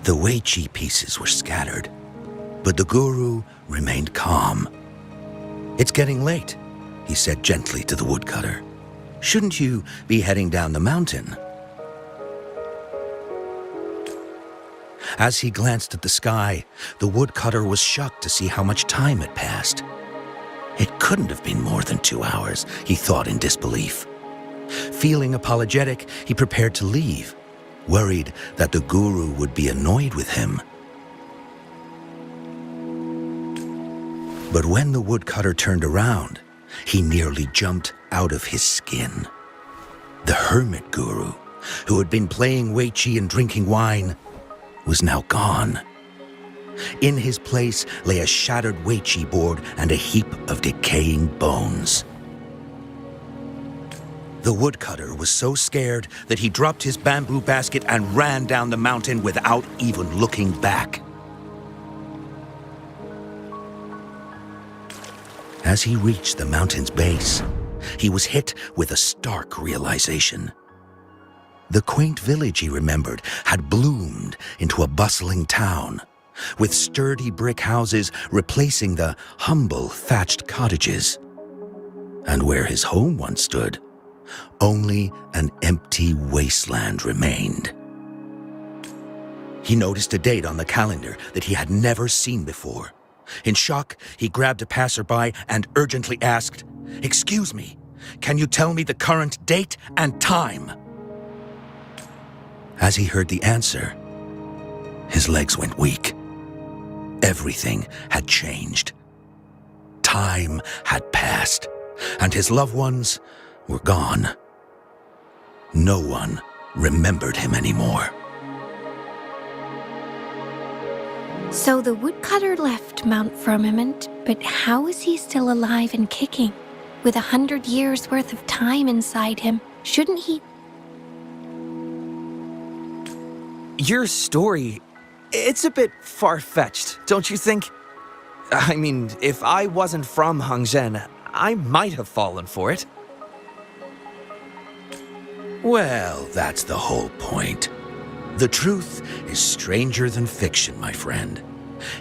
The Wei Chi pieces were scattered, but the guru remained calm. "It's getting late," he said gently to the woodcutter. "Shouldn't you be heading down the mountain?" As he glanced at the sky, the woodcutter was shocked to see how much time had passed. It couldn't have been more than 2 hours, he thought in disbelief. Feeling apologetic, he prepared to leave, worried that the guru would be annoyed with him. But when the woodcutter turned around, he nearly jumped out of his skin. The hermit guru, who had been playing Wei Chi and drinking wine, was now gone. In his place lay a shattered Wei Chi board and a heap of decaying bones. The woodcutter was so scared that he dropped his bamboo basket and ran down the mountain without even looking back. As he reached the mountain's base, he was hit with a stark realization. The quaint village, he remembered, had bloomed into a bustling town, with sturdy brick houses replacing the humble thatched cottages. And where his home once stood, only an empty wasteland remained. He noticed a date on the calendar that he had never seen before. In shock, he grabbed a passerby and urgently asked, "Excuse me, can you tell me the current date and time?" As he heard the answer, his legs went weak. Everything had changed. Time had passed, and his loved ones were gone. No one remembered him anymore. So the woodcutter left Mount Firmament, but how is he still alive and kicking? With 100 years worth of time inside him, shouldn't he? Your story, it's a bit far-fetched, don't you think? I mean, if I wasn't from Hongzhen, I might have fallen for it. Well, that's the whole point. The truth is stranger than fiction, my friend.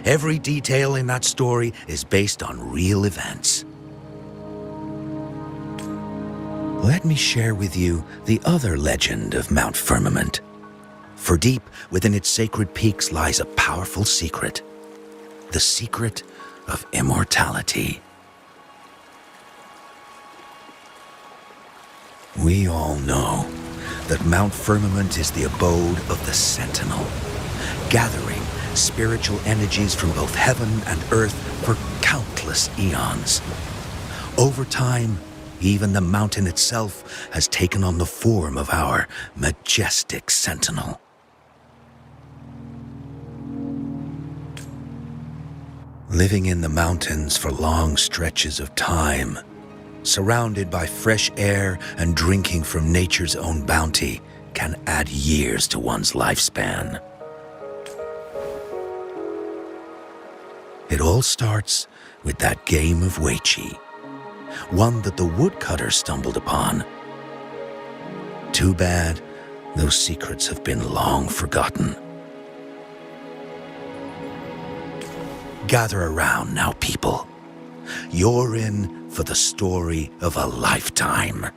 Every detail in that story is based on real events. Let me share with you the other legend of Mount Firmament. For deep within its sacred peaks lies a powerful secret. The secret of immortality. We all know that Mount Firmament is the abode of the Sentinel, gathering spiritual energies from both heaven and earth for countless eons. Over time, even the mountain itself has taken on the form of our majestic Sentinel. Living in the mountains for long stretches of time, surrounded by fresh air and drinking from nature's own bounty, can add years to one's lifespan. It all starts with that game of Wei Chi, one that the woodcutter stumbled upon. Too bad those secrets have been long forgotten. Gather around now, people. You're in for the story of a lifetime.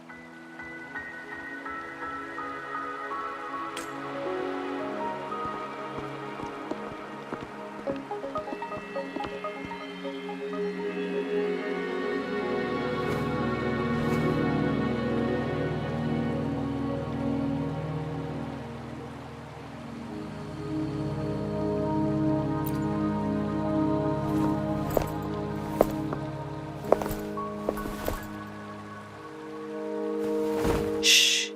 Shh.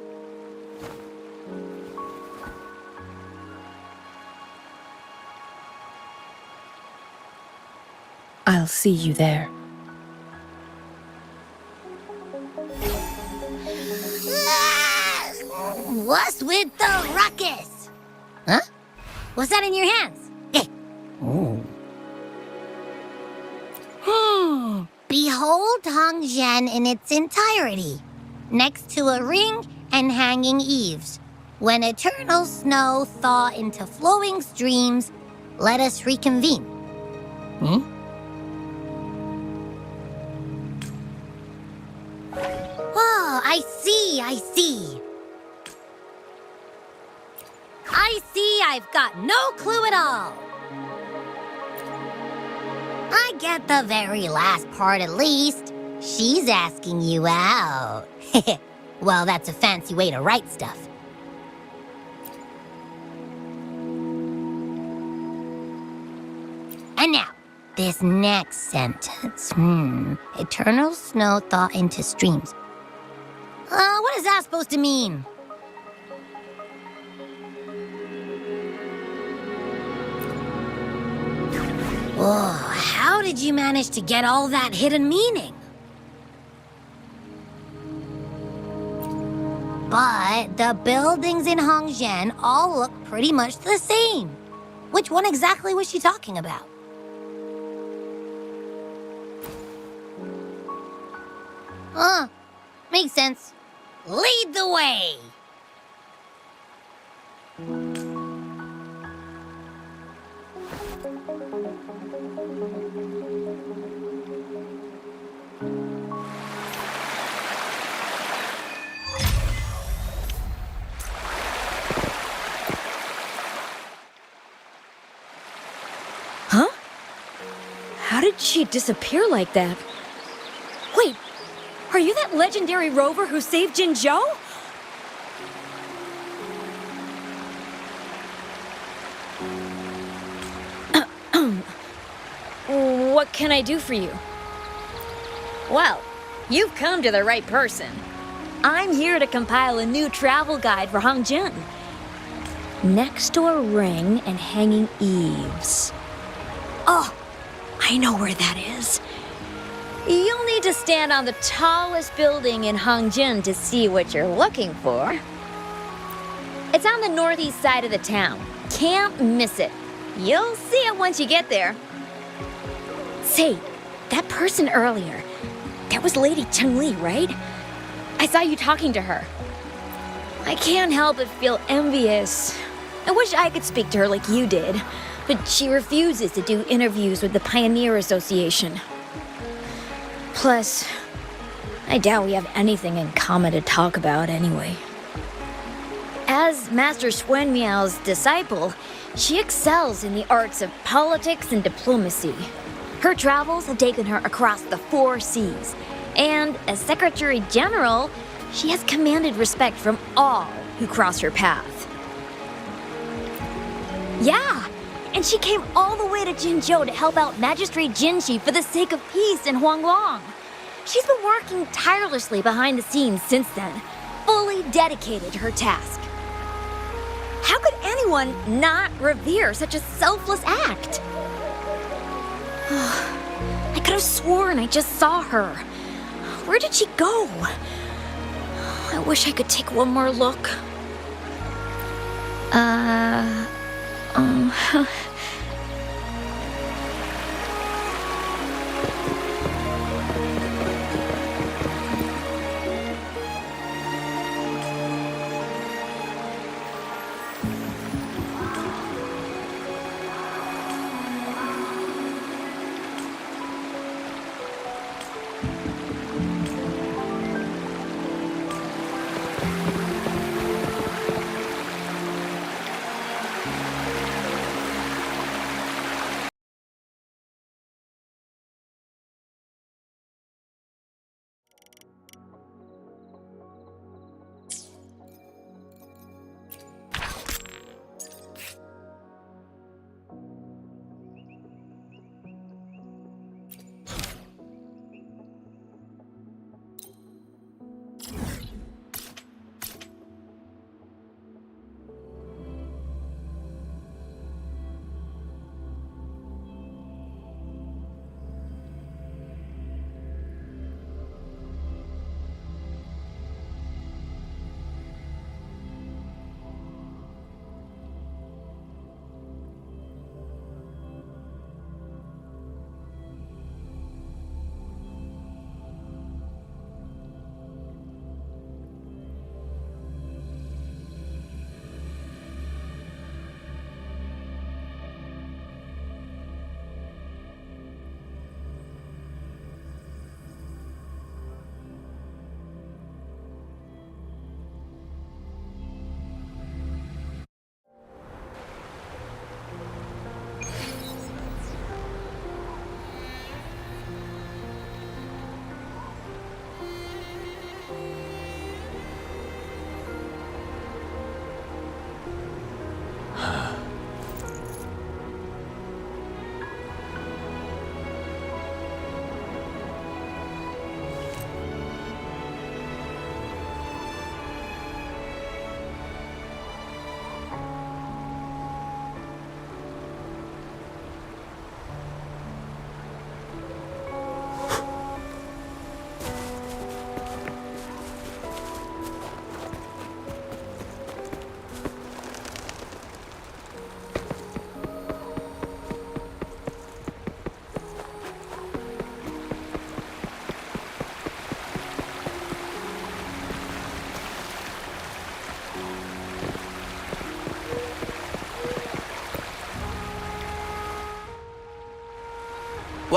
I'll see you there. What's with the ruckus? Huh? What's that in your hands? Behold Hongzhen in its entirety, next to a ring and hanging eaves. When eternal snow thaw into flowing streams, let us reconvene. Hmm? Oh, I see. I see I've got no clue at all. I get the very last part at least. She's asking you out. Well, that's a fancy way to write stuff. And now, this next sentence. Eternal snow thaw into streams. What is that supposed to mean? Whoa, how did you manage to get all that hidden meaning? But the buildings in Hongzhen all look pretty much the same. Which one exactly was she talking about? Makes sense. Lead the way! Huh? How did she disappear like that? Wait, are you that legendary rover who saved Jinzhou? What can I do for you? Well, you've come to the right person. I'm here to compile a new travel guide for Hongzhen. Next door ring and hanging eaves. Oh, I know where that is. You'll need to stand on the tallest building in Hongzhen to see what you're looking for. It's on the northeast side of the town. Can't miss it. You'll see it once you get there. Say, that person earlier, that was Lady Changli, right? I saw you talking to her. I can't help but feel envious. I wish I could speak to her like you did, but she refuses to do interviews with the Pioneer Association. Plus, I doubt we have anything in common to talk about anyway. As Master Swen Miao's disciple, she excels in the arts of politics and diplomacy. Her travels have taken her across the 4 seas, and as Secretary General, she has commanded respect from all who cross her path. Yeah, and she came all the way to Jinzhou to help out Magistrate Jinshi for the sake of peace in Huanglong. She's been working tirelessly behind the scenes since then, fully dedicated to her task. How could anyone not revere such a selfless act? I could have sworn I just saw her. Where did she go? I wish I could take one more look.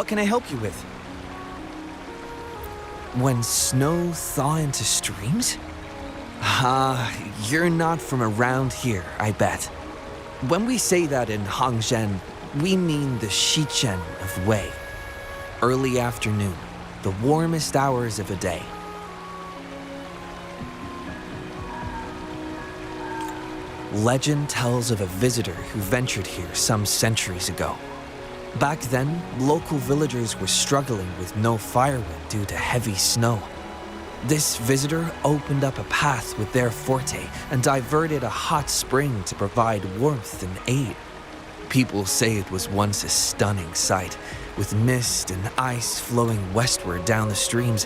can I help you with? When snow thaw into streams? You're not from around here, I bet. When we say that in Hangzhen, we mean the Shichen of Wei. Early afternoon, the warmest hours of a day. Legend tells of a visitor who ventured here some centuries ago. Back then, local villagers were struggling with no firewood due to heavy snow. This visitor opened up a path with their forte and diverted a hot spring to provide warmth and aid. People say it was once a stunning sight, with mist and ice flowing westward down the streams,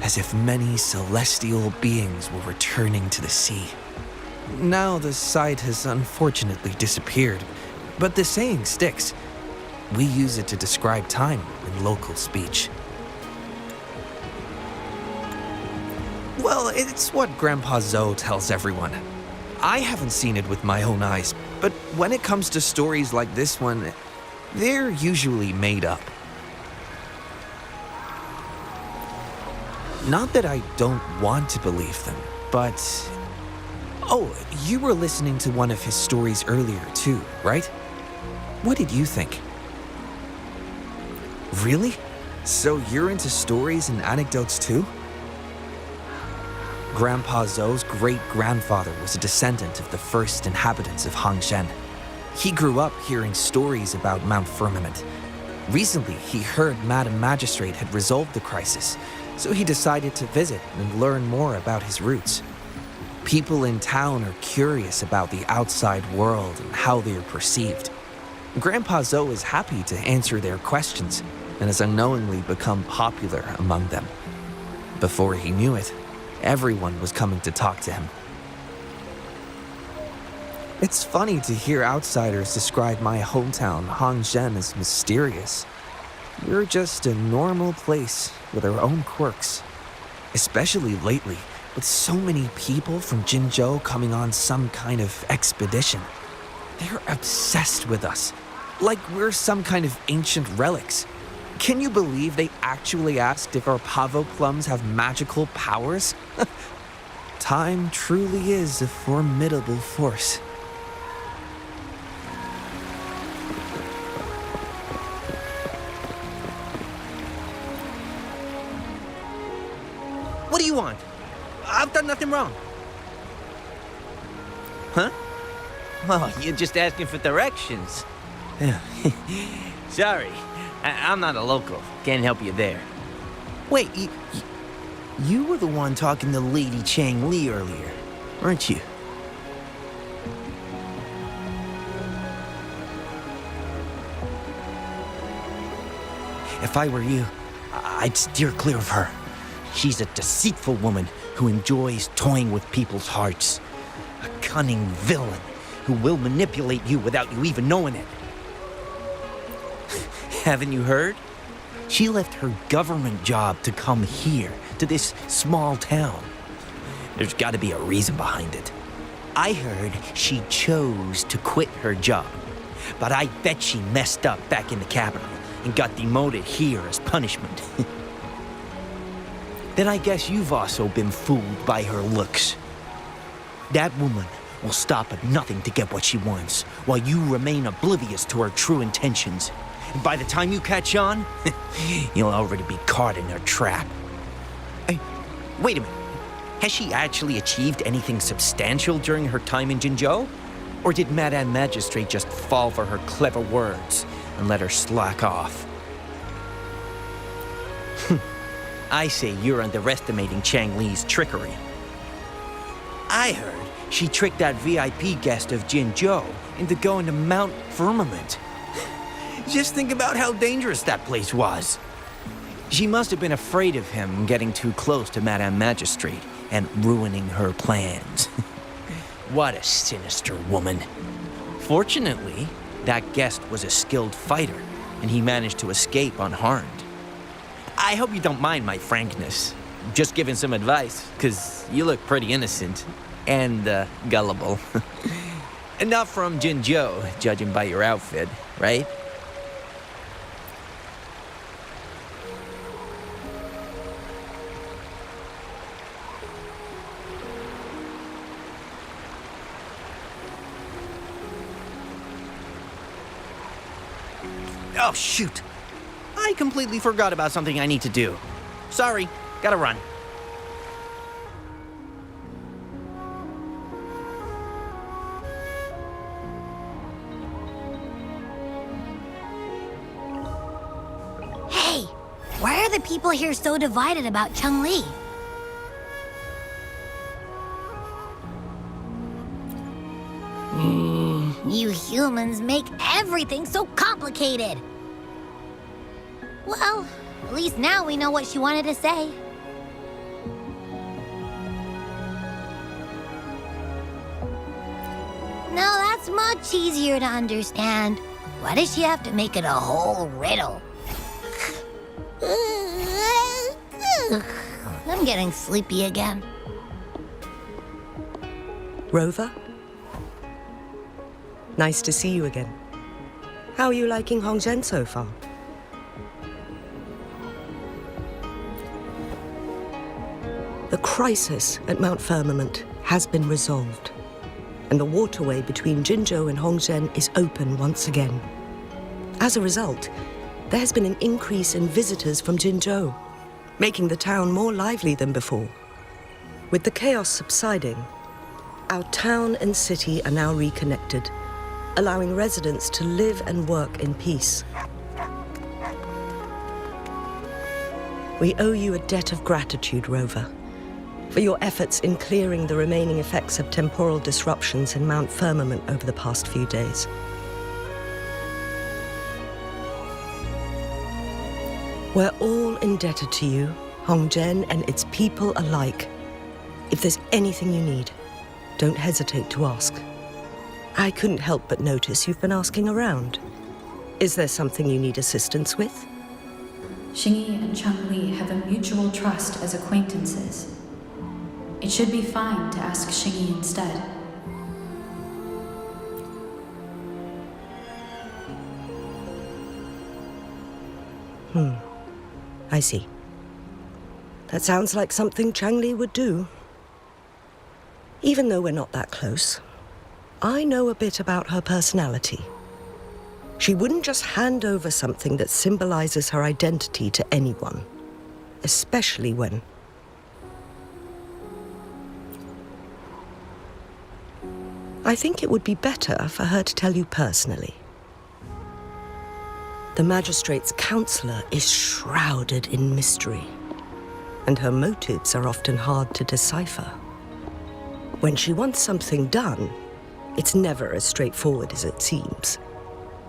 as if many celestial beings were returning to the sea. Now the sight has unfortunately disappeared, but the saying sticks. We use it to describe time in local speech. Well, it's what Grandpa Zoe tells everyone. I haven't seen it with my own eyes, but when it comes to stories like this one, they're usually made up. Not that I don't want to believe them, but... Oh, you were listening to one of his stories earlier too, right? What did you think? Really? So you're into stories and anecdotes too? Grandpa Zoe's great-grandfather was a descendant of the first inhabitants of Hangzhen. He grew up hearing stories about Mount Firmament. Recently, he heard Madam Magistrate had resolved the crisis, so he decided to visit and learn more about his roots. People in town are curious about the outside world and how they are perceived. Grandpa Zoe is happy to answer their questions and has unknowingly become popular among them. Before he knew it, everyone was coming to talk to him. It's funny to hear outsiders describe my hometown, Hangzhen, as mysterious. We're just a normal place with our own quirks. Especially lately, with so many people from Jinzhou coming on some kind of expedition. They're obsessed with us, like we're some kind of ancient relics. Can you believe they actually asked if our pavo plums have magical powers? Time truly is a formidable force. What do you want? I've done nothing wrong. Huh? Oh, you're just asking for directions. Sorry, I'm not a local. Can't help you there. Wait, you were the one talking to Lady Changli earlier, weren't you? If I were you, I'd steer clear of her. She's a deceitful woman who enjoys toying with people's hearts. A cunning villain who will manipulate you without you even knowing it. Haven't you heard? She left her government job to come here, to this small town. There's got to be a reason behind it. I heard she chose to quit her job, but I bet she messed up back in the capital and got demoted here as punishment. Then I guess you've also been fooled by her looks. That woman will stop at nothing to get what she wants, while you remain oblivious to her true intentions. And by the time you catch on, you'll already be caught in her trap. Hey, wait a minute. Has she actually achieved anything substantial during her time in Jinzhou? Or did Madame Magistrate just fall for her clever words and let her slack off? I say you're underestimating Changli's trickery. I heard she tricked that VIP guest of Jinzhou into going to Mount Firmament. Just think about how dangerous that place was. She must have been afraid of him getting too close to Madame Magistrate and ruining her plans. What a sinister woman. Fortunately, that guest was a skilled fighter, and he managed to escape unharmed. I hope you don't mind my frankness. Just giving some advice, because you look pretty innocent and gullible. And not from Jinzhou, judging by your outfit, right? Oh, shoot. I completely forgot about something I need to do. Sorry, gotta run. Hey, why are the people here so divided about Changli? You humans make everything so complicated. Well, at least now we know what she wanted to say. No, that's much easier to understand. Why does she have to make it a whole riddle? I'm getting sleepy again. Rover? Nice to see you again. How are you liking Hongzhen so far? The crisis at Mount Firmament has been resolved, and the waterway between Jinzhou and Hongzhen is open once again. As a result, there has been an increase in visitors from Jinzhou, making the town more lively than before. With the chaos subsiding, our town and city are now reconnected, allowing residents to live and work in peace. We owe you a debt of gratitude, Rover, for your efforts in clearing the remaining effects of temporal disruptions in Mount Firmament over the past few days. We're all indebted to you, Hongzhen and its people alike. If there's anything you need, don't hesitate to ask. I couldn't help but notice you've been asking around. Is there something you need assistance with? Xingyi and Changli have a mutual trust as acquaintances. It should be fine to ask Xingyi instead. I see. That sounds like something Changli would do. Even though we're not that close, I know a bit about her personality. She wouldn't just hand over something that symbolizes her identity to anyone, especially when... I think it would be better for her to tell you personally. The magistrate's counselor is shrouded in mystery, and her motives are often hard to decipher. When she wants something done, it's never as straightforward as it seems,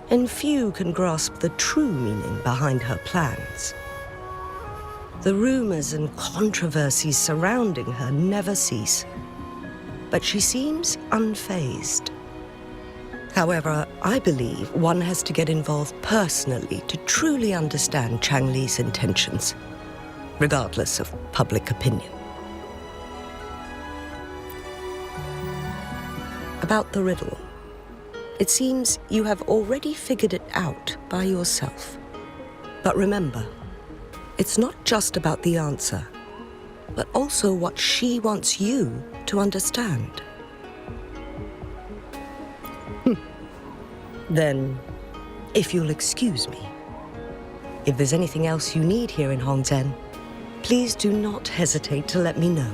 and few can grasp the true meaning behind her plans. The rumors and controversies surrounding her never cease, but she seems unfazed. However, I believe one has to get involved personally to truly understand Changli's intentions, regardless of public opinion. About the riddle, it seems you have already figured it out by yourself. But remember, it's not just about the answer, but also what she wants you to understand. Then, if you'll excuse me, if there's anything else you need here in Hongzhen, please do not hesitate to let me know.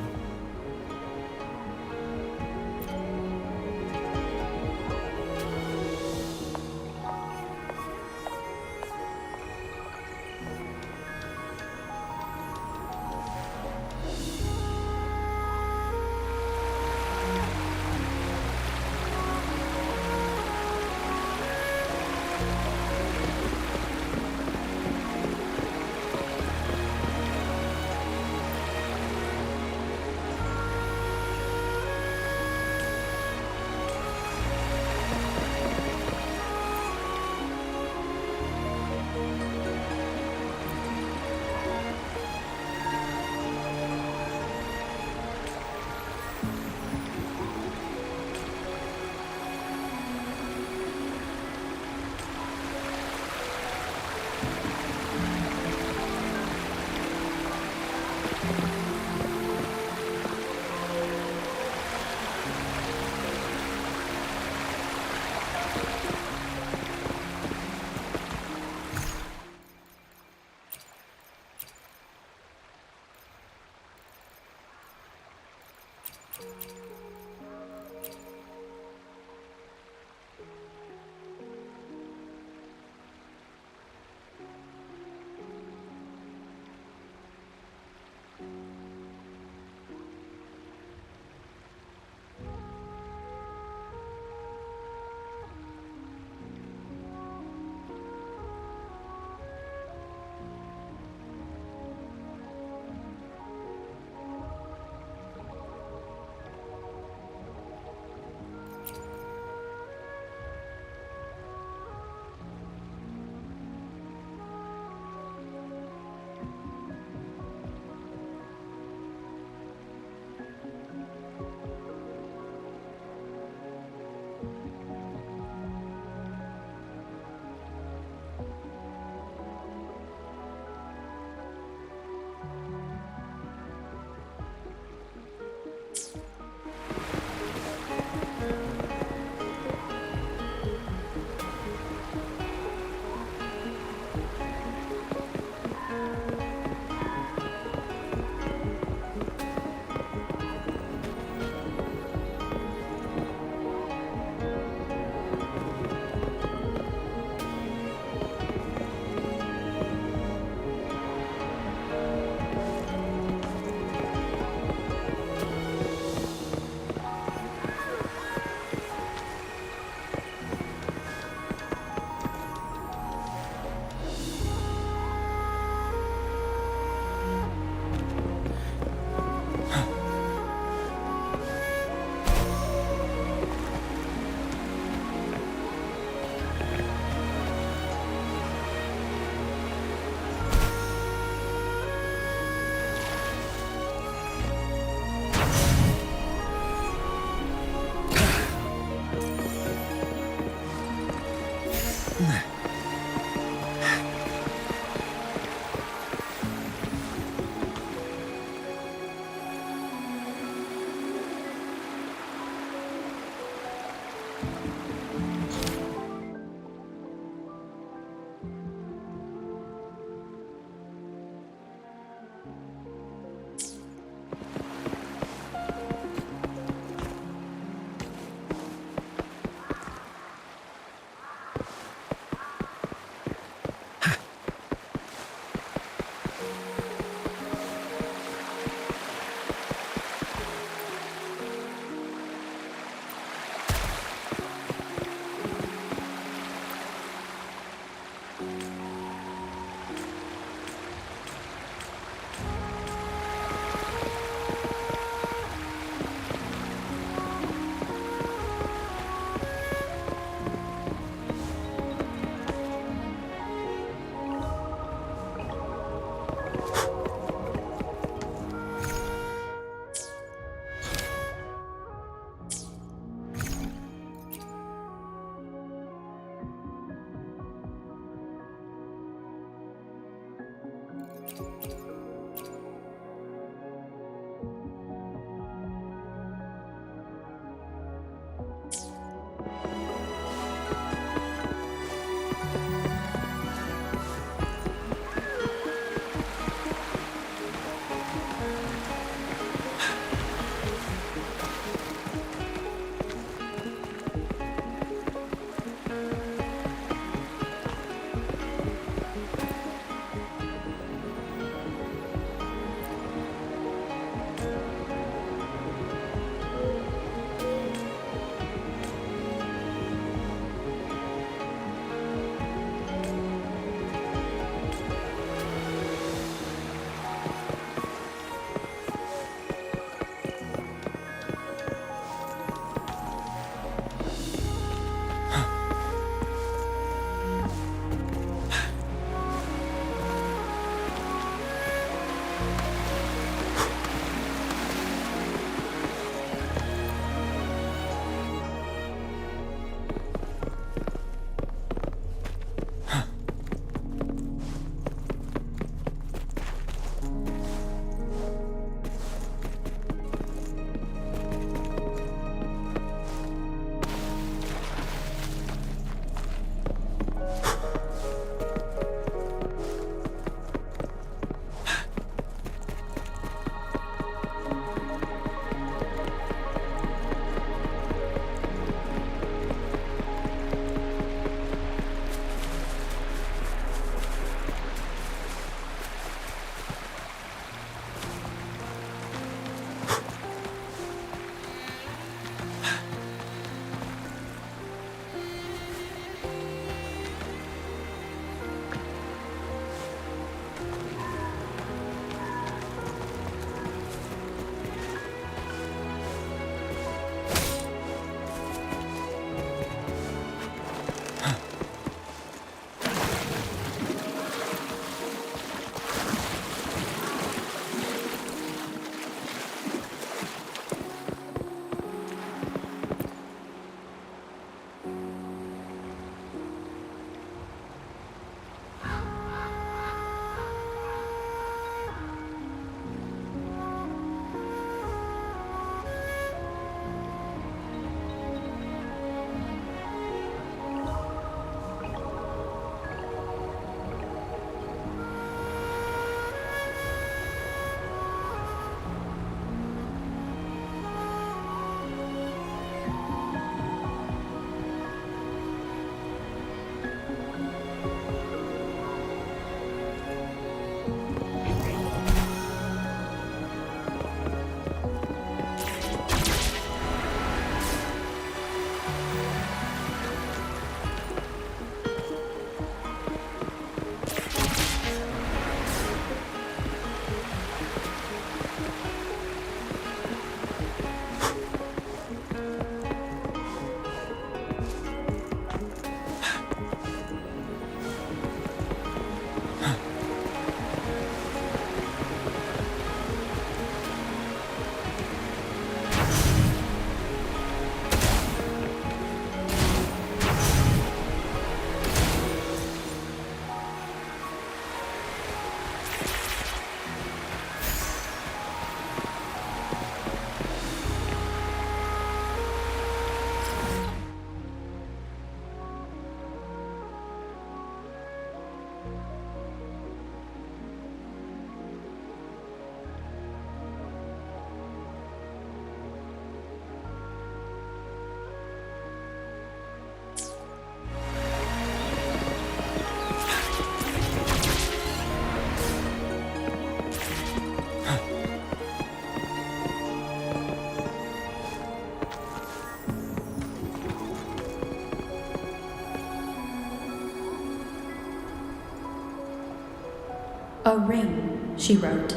A ring, she wrote.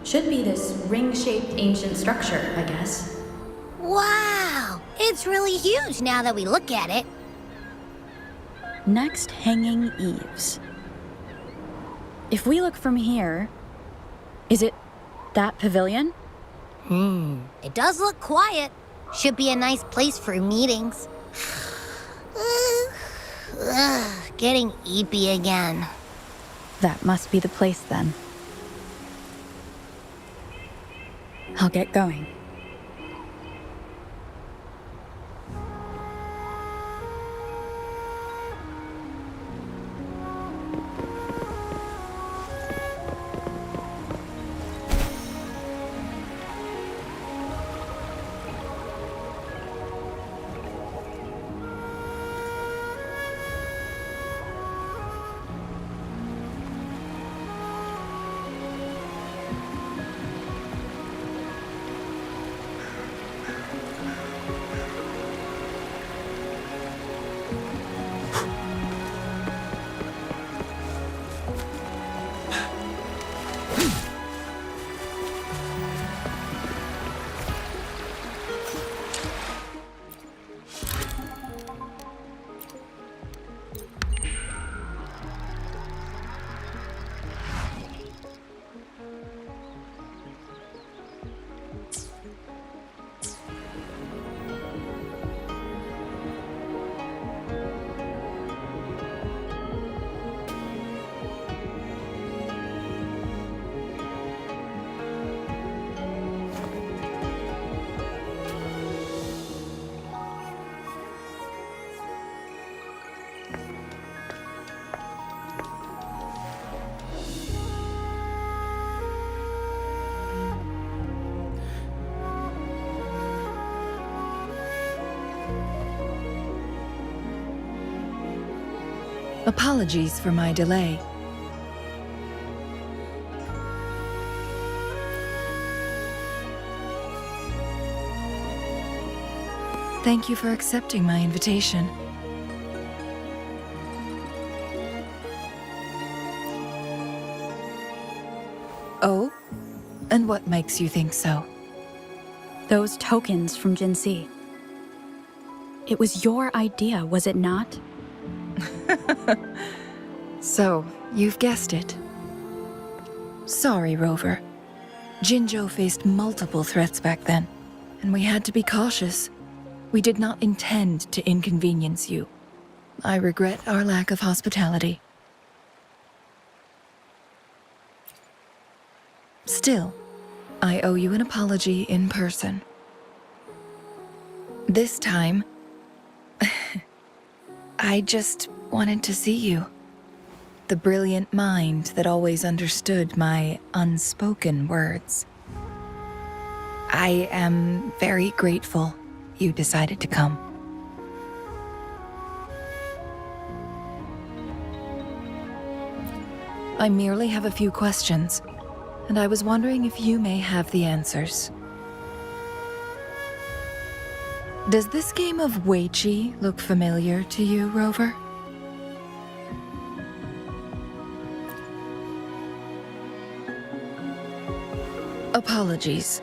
Should be this ring-shaped ancient structure, I guess. Wow! It's really huge now that we look at it. Next, hanging eaves. If we look from here, is it that pavilion? It does look quiet. Should be a nice place for meetings. Getting eepy again. That must be the place then. I'll get going. Apologies for my delay. Thank you for accepting my invitation. Oh? And what makes you think so? Those tokens from Jinxi. It was your idea, was it not? So, you've guessed it. Sorry, Rover. Jinzhou faced multiple threats back then, and we had to be cautious. We did not intend to inconvenience you. I regret our lack of hospitality. Still, I owe you an apology in person. This time, I just wanted to see you. The brilliant mind that always understood my unspoken words. I am very grateful you decided to come. I merely have a few questions, and I was wondering if you may have the answers. Does this game of Weiqi look familiar to you, Rover? Apologies.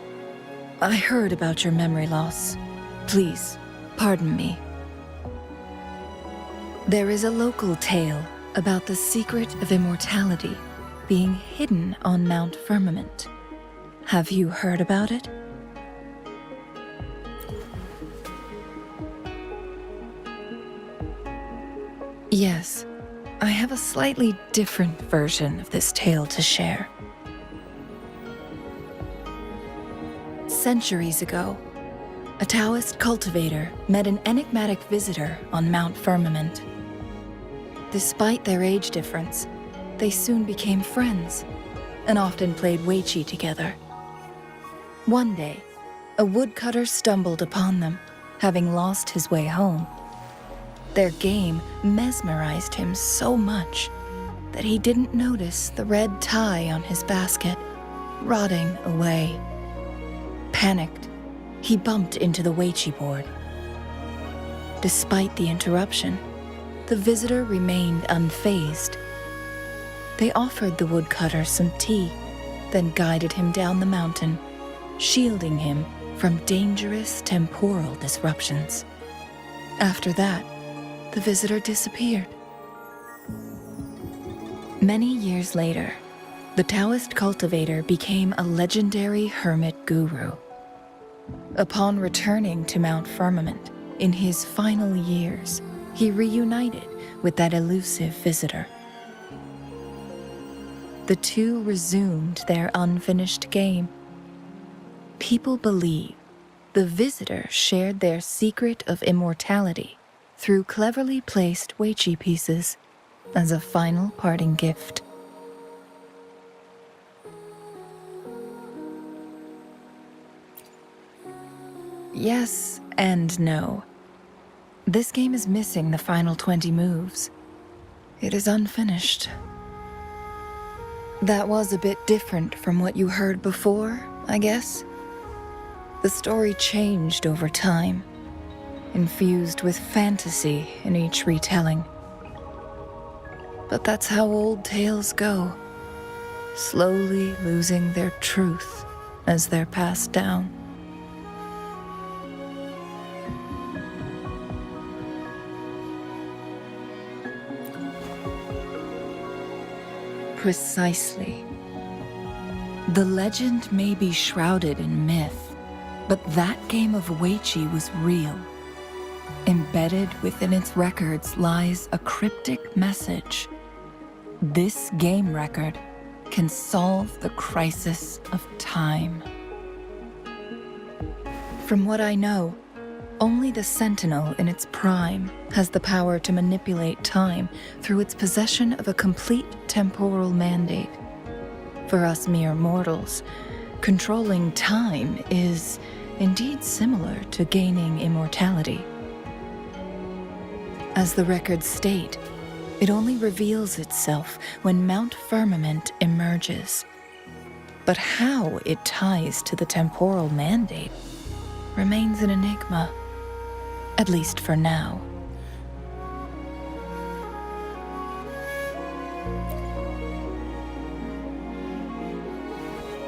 I heard about your memory loss. Please, pardon me. There is a local tale about the secret of immortality being hidden on Mount Firmament. Have you heard about it? Yes, I have a slightly different version of this tale to share. Centuries ago, a Taoist cultivator met an enigmatic visitor on Mount Firmament. Despite their age difference, they soon became friends and often played Weiqi together. One day, a woodcutter stumbled upon them, having lost his way home. Their game mesmerized him so much that he didn't notice the red tie on his basket, rotting away. Panicked, he bumped into the Weiqi board. Despite the interruption, the visitor remained unfazed. They offered the woodcutter some tea, then guided him down the mountain, shielding him from dangerous temporal disruptions. After that, the visitor disappeared. Many years later, the Taoist cultivator became a legendary hermit guru. Upon returning to Mount Firmament in his final years, he reunited with that elusive visitor. The two resumed their unfinished game. People believe the visitor shared their secret of immortality through cleverly placed Weiqi pieces as a final parting gift. Yes and no. This game is missing the final 20 moves. It is unfinished. That was a bit different from what you heard before, I guess. The story changed over time, infused with fantasy in each retelling. But that's how old tales go, slowly losing their truth as they're passed down. Precisely. The legend may be shrouded in myth, but that game of Weiqi was real. Embedded within its records lies a cryptic message. This game record can solve the crisis of time. From what I know, only the Sentinel in its prime has the power to manipulate time through its possession of a complete temporal mandate. For us mere mortals, controlling time is indeed similar to gaining immortality. As the records state, it only reveals itself when Mount Firmament emerges. But how it ties to the temporal mandate remains an enigma. At least for now.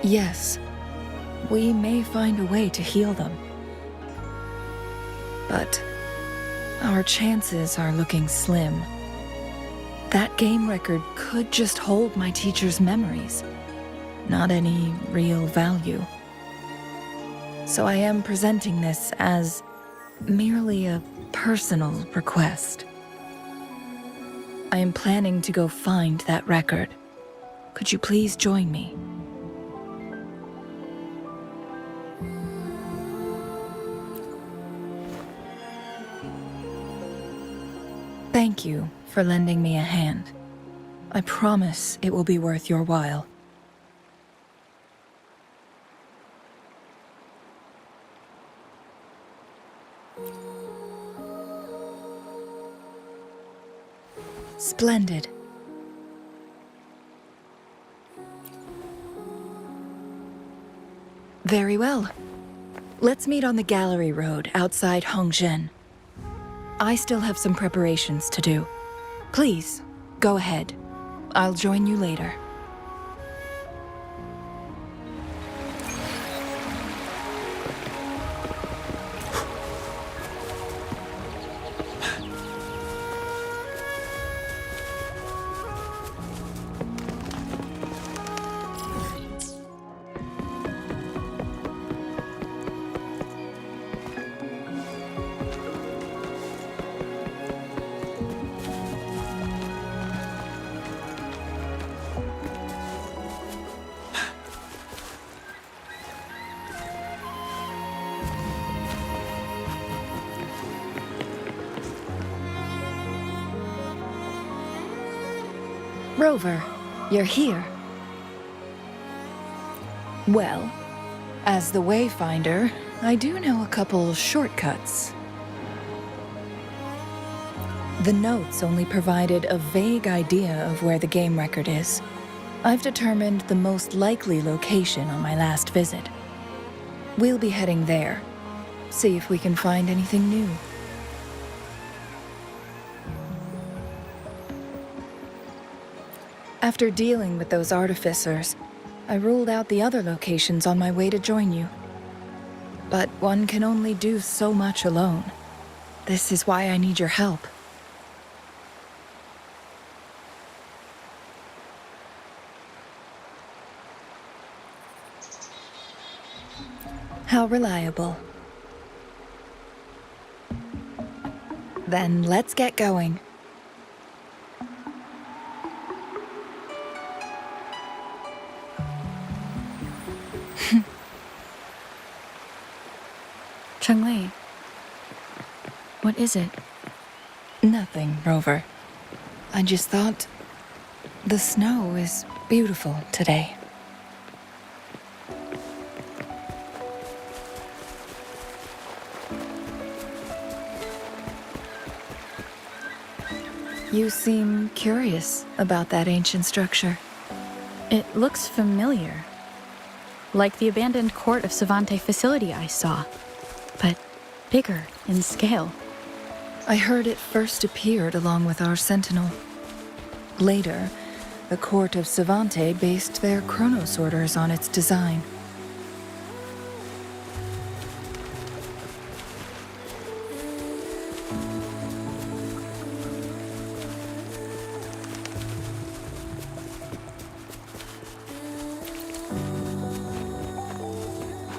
Yes, we may find a way to heal them. But our chances are looking slim. That game record could just hold my teacher's memories, not any real value. So I am presenting this as merely a personal request. I am planning to go find that record. Could you please join me? Thank you for lending me a hand. I promise it will be worth your while. Splendid. Very well. Let's meet on the gallery road outside Hongzhen. I still have some preparations to do. Please, go ahead. I'll join you later. Rover, you're here. Well, as the Wayfinder, I do know a couple shortcuts. The notes only provided a vague idea of where the game record is. I've determined the most likely location on my last visit. We'll be heading there. See if we can find anything new. After dealing with those artificers, I ruled out the other locations on my way to join you. But one can only do so much alone. This is why I need your help. How reliable. Then let's get going. Changli, what is it? Nothing, Rover. I just thought the snow is beautiful today. You seem curious about that ancient structure. It looks familiar. Like the abandoned court of Savante facility I saw, but bigger in scale. I heard it first appeared along with our sentinel. Later, the court of Savante based their Chronos orders on its design.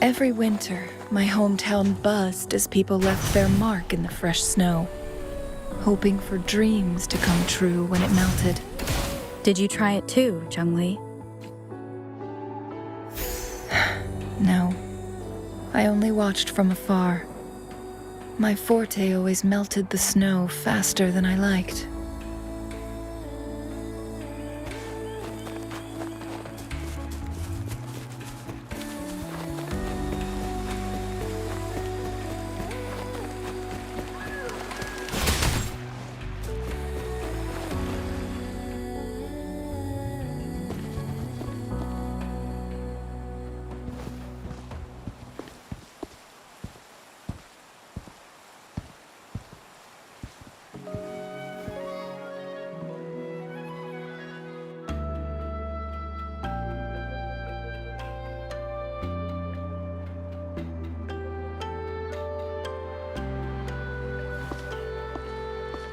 Every winter, my hometown buzzed as people left their mark in the fresh snow, hoping for dreams to come true when it melted. Did you try it too, Changli? No, I only watched from afar. My forte always melted the snow faster than I liked.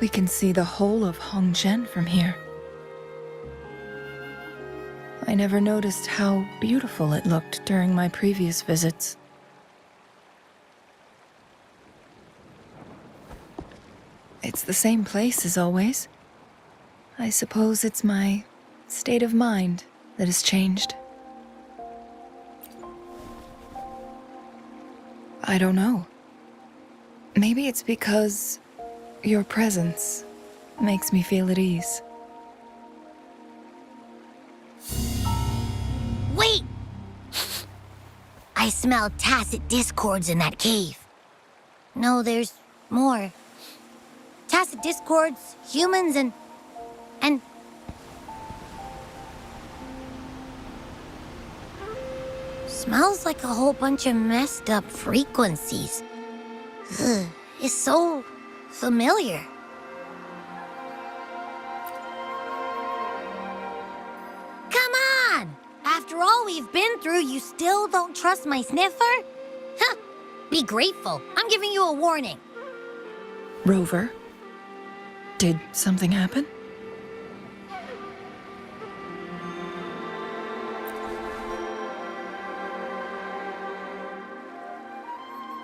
We can see the whole of Hongzhen from here. I never noticed how beautiful it looked during my previous visits. It's the same place as always. I suppose it's my state of mind that has changed. I don't know. Maybe it's because your presence makes me feel at ease. Wait! I smell tacit discords in that cave. No, there's more. Tacit discords, humans, and... Smells like a whole bunch of messed up frequencies. Ugh, it's so familiar. Come on! After all we've been through, you still don't trust my sniffer? Huh! Be grateful. I'm giving you a warning. Rover, did something happen?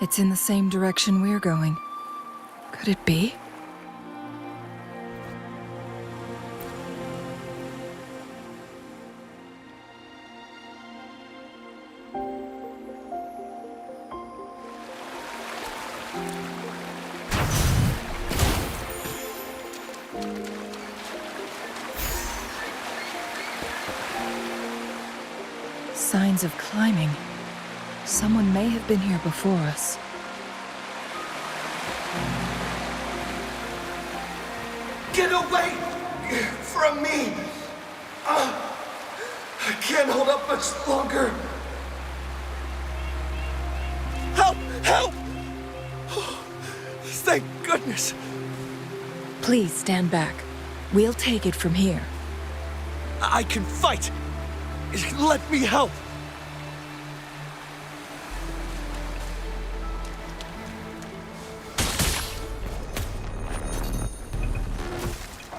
It's in the same direction we're going. Could it be? Signs of climbing. Someone may have been here before us. Get away from me! I can't hold up much longer. Help! Help! Oh, thank goodness. Please stand back. We'll take it from here. I can fight! Let me help!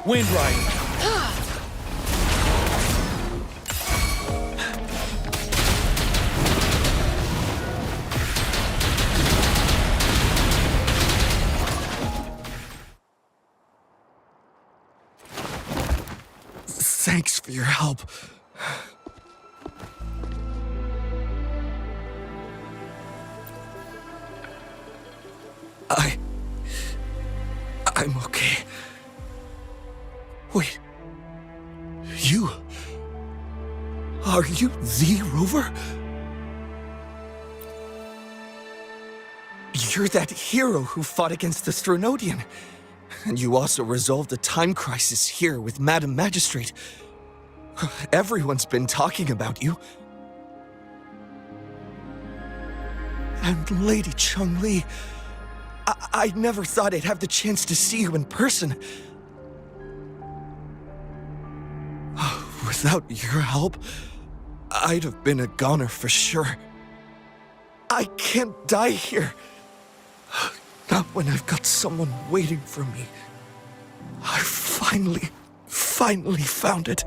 Wind Rider! Thanks for your help. I'm okay. Wait. Are you the Rover? You're that hero who fought against the Stronodian. And you also resolved a time crisis here with Madam Magistrate. Everyone's been talking about you. And Lady Changli, I never thought I'd have the chance to see you in person. Without your help, I'd have been a goner for sure. I can't die here. Not when I've got someone waiting for me. I finally found it.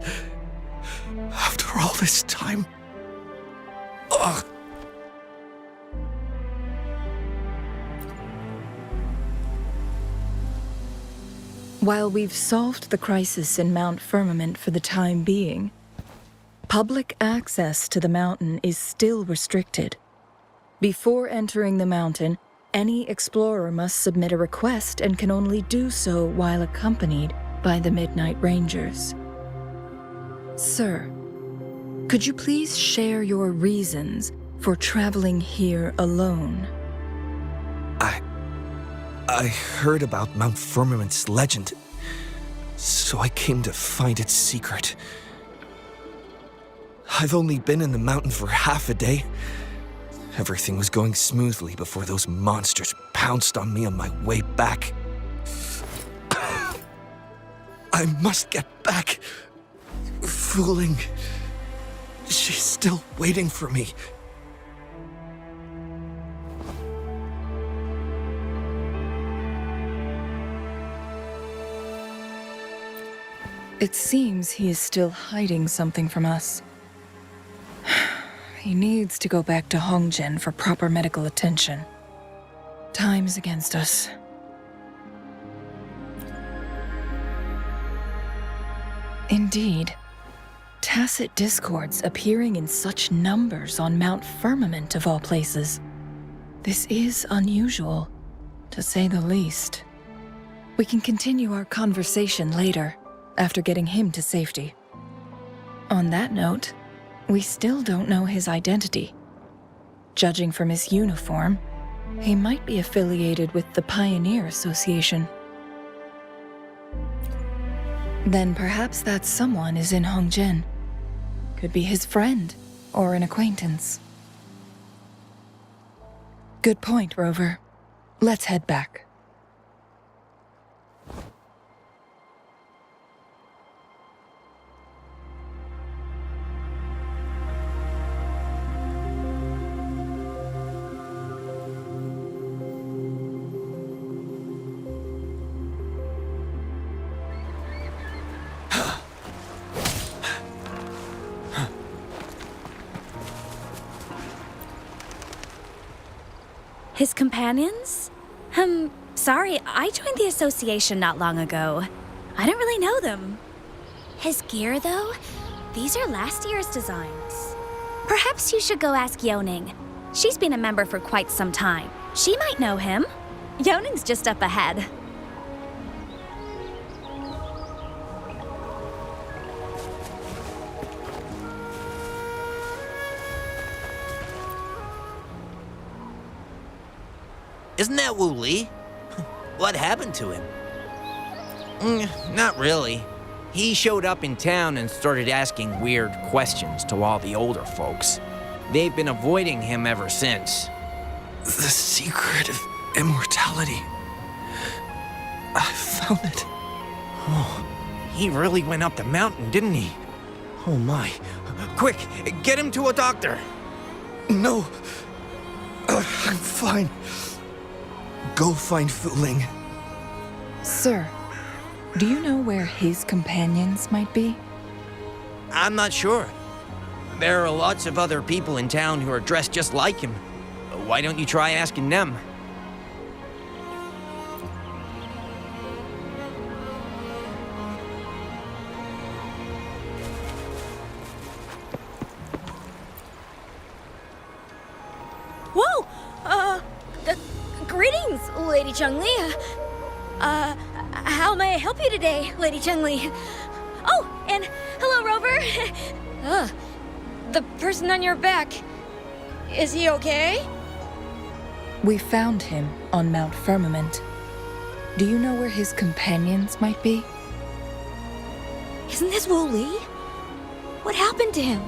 After all this time. Ugh. While we've solved the crisis in Mount Firmament for the time being, public access to the mountain is still restricted. Before entering the mountain, any explorer must submit a request and can only do so while accompanied by the Midnight Rangers. Sir, could you please share your reasons for traveling here alone? I heard about Mount Firmament's legend, so I came to find its secret. I've only been in the mountain for half a day. Everything was going smoothly before those monsters pounced on me on my way back. I must get back. Fooling. She's still waiting for me. It seems he is still hiding something from us. He needs to go back to Hongjian for proper medical attention. Time is against us. Indeed. Tacit discords appearing in such numbers on Mount Firmament of all places. This is unusual, to say the least. We can continue our conversation later, after getting him to safety. On that note, we still don't know his identity. Judging from his uniform, he might be affiliated with the Pioneer Association. Then perhaps that someone is in Hongjian. Could be his friend, or an acquaintance. Good point, Rover. Let's head back. His companions? Sorry, I joined the association not long ago. I don't really know them. His gear, though? These are last year's designs. Perhaps you should go ask Yoning. She's been a member for quite some time. She might know him. Yoning's just up ahead. Isn't that Wu Li? What happened to him? Not really. He showed up in town and started asking weird questions to all the older folks. They've been avoiding him ever since. The secret of immortality. I found it. Oh, he really went up the mountain, didn't he? Oh my. Quick, get him to a doctor. No. I'm fine. Go find Fu Ling. Sir, do you know where his companions might be? I'm not sure. There are lots of other people in town who are dressed just like him. Why don't you try asking them? Whoa! Greetings, Lady Changli. How may I help you today, Lady Changli? Oh, and hello, Rover. The person on your back, is he okay? We found him on Mount Firmament. Do you know where his companions might be? Isn't this Wu Li? What happened to him?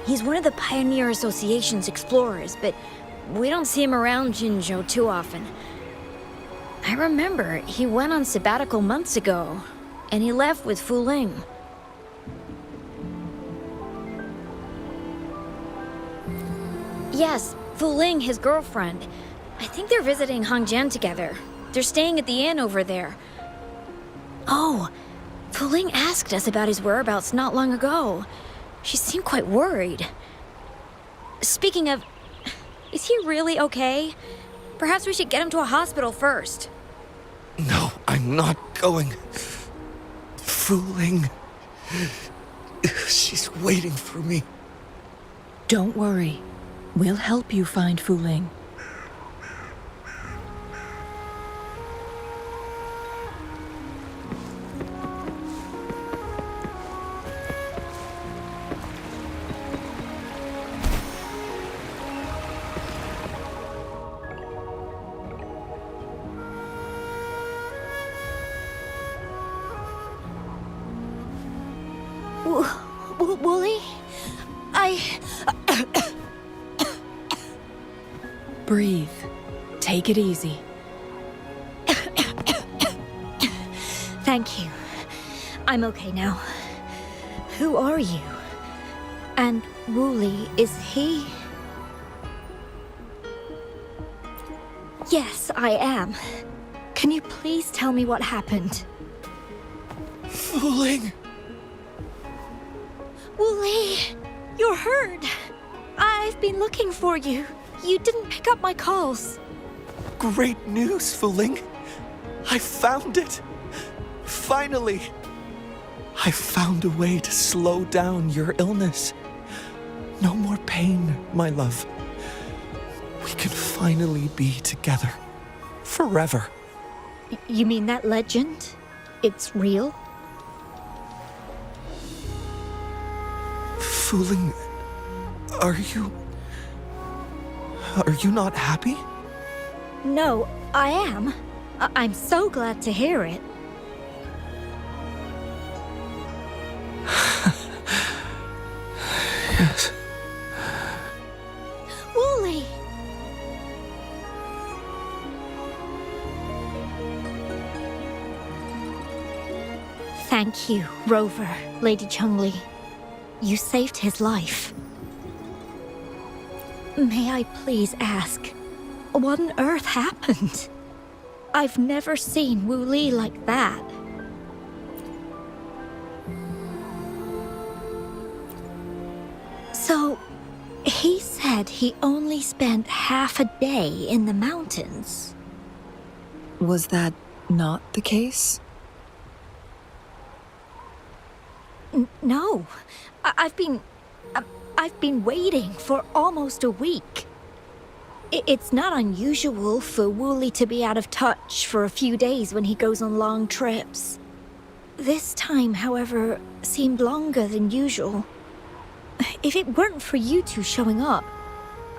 He's one of the Pioneer Association's explorers, but we don't see him around Jinzhou too often. I remember he went on sabbatical months ago, and he left with Fu Ling. Yes, Fu Ling, his girlfriend. I think they're visiting Hangjian together. They're staying at the inn over there. Oh, Fu Ling asked us about his whereabouts not long ago. She seemed quite worried. Speaking of, is he really okay? Perhaps we should get him to a hospital first. No, I'm not going. Fu Ling. She's waiting for me. Don't worry. We'll help you find Fu Ling. Wooly? Breathe. Take it easy. Thank you. I'm okay now. Who are you? And Wooly, is he? Yes, I am. Can you please tell me what happened? Fu Ling. Wooly, you're hurt. I've been looking for you. You didn't pick up my calls. Great news, Fu Ling. I found it. Finally. I found a way to slow down your illness. No more pain, my love. We can finally be together. Forever. You mean that legend? It's real? Fu Ling, are you not happy? No, I am. I'm so glad to hear it. Yes. Wooly! Thank you, Rover, Lady Changli. You saved his life. May I please ask, what on earth happened? I've never seen Wu Li like that. So, he said he only spent half a day in the mountains. Was that not the case? No. I've been waiting for almost a week. It's not unusual for Wooly to be out of touch for a few days when he goes on long trips. This time, however, seemed longer than usual. If it weren't for you two showing up,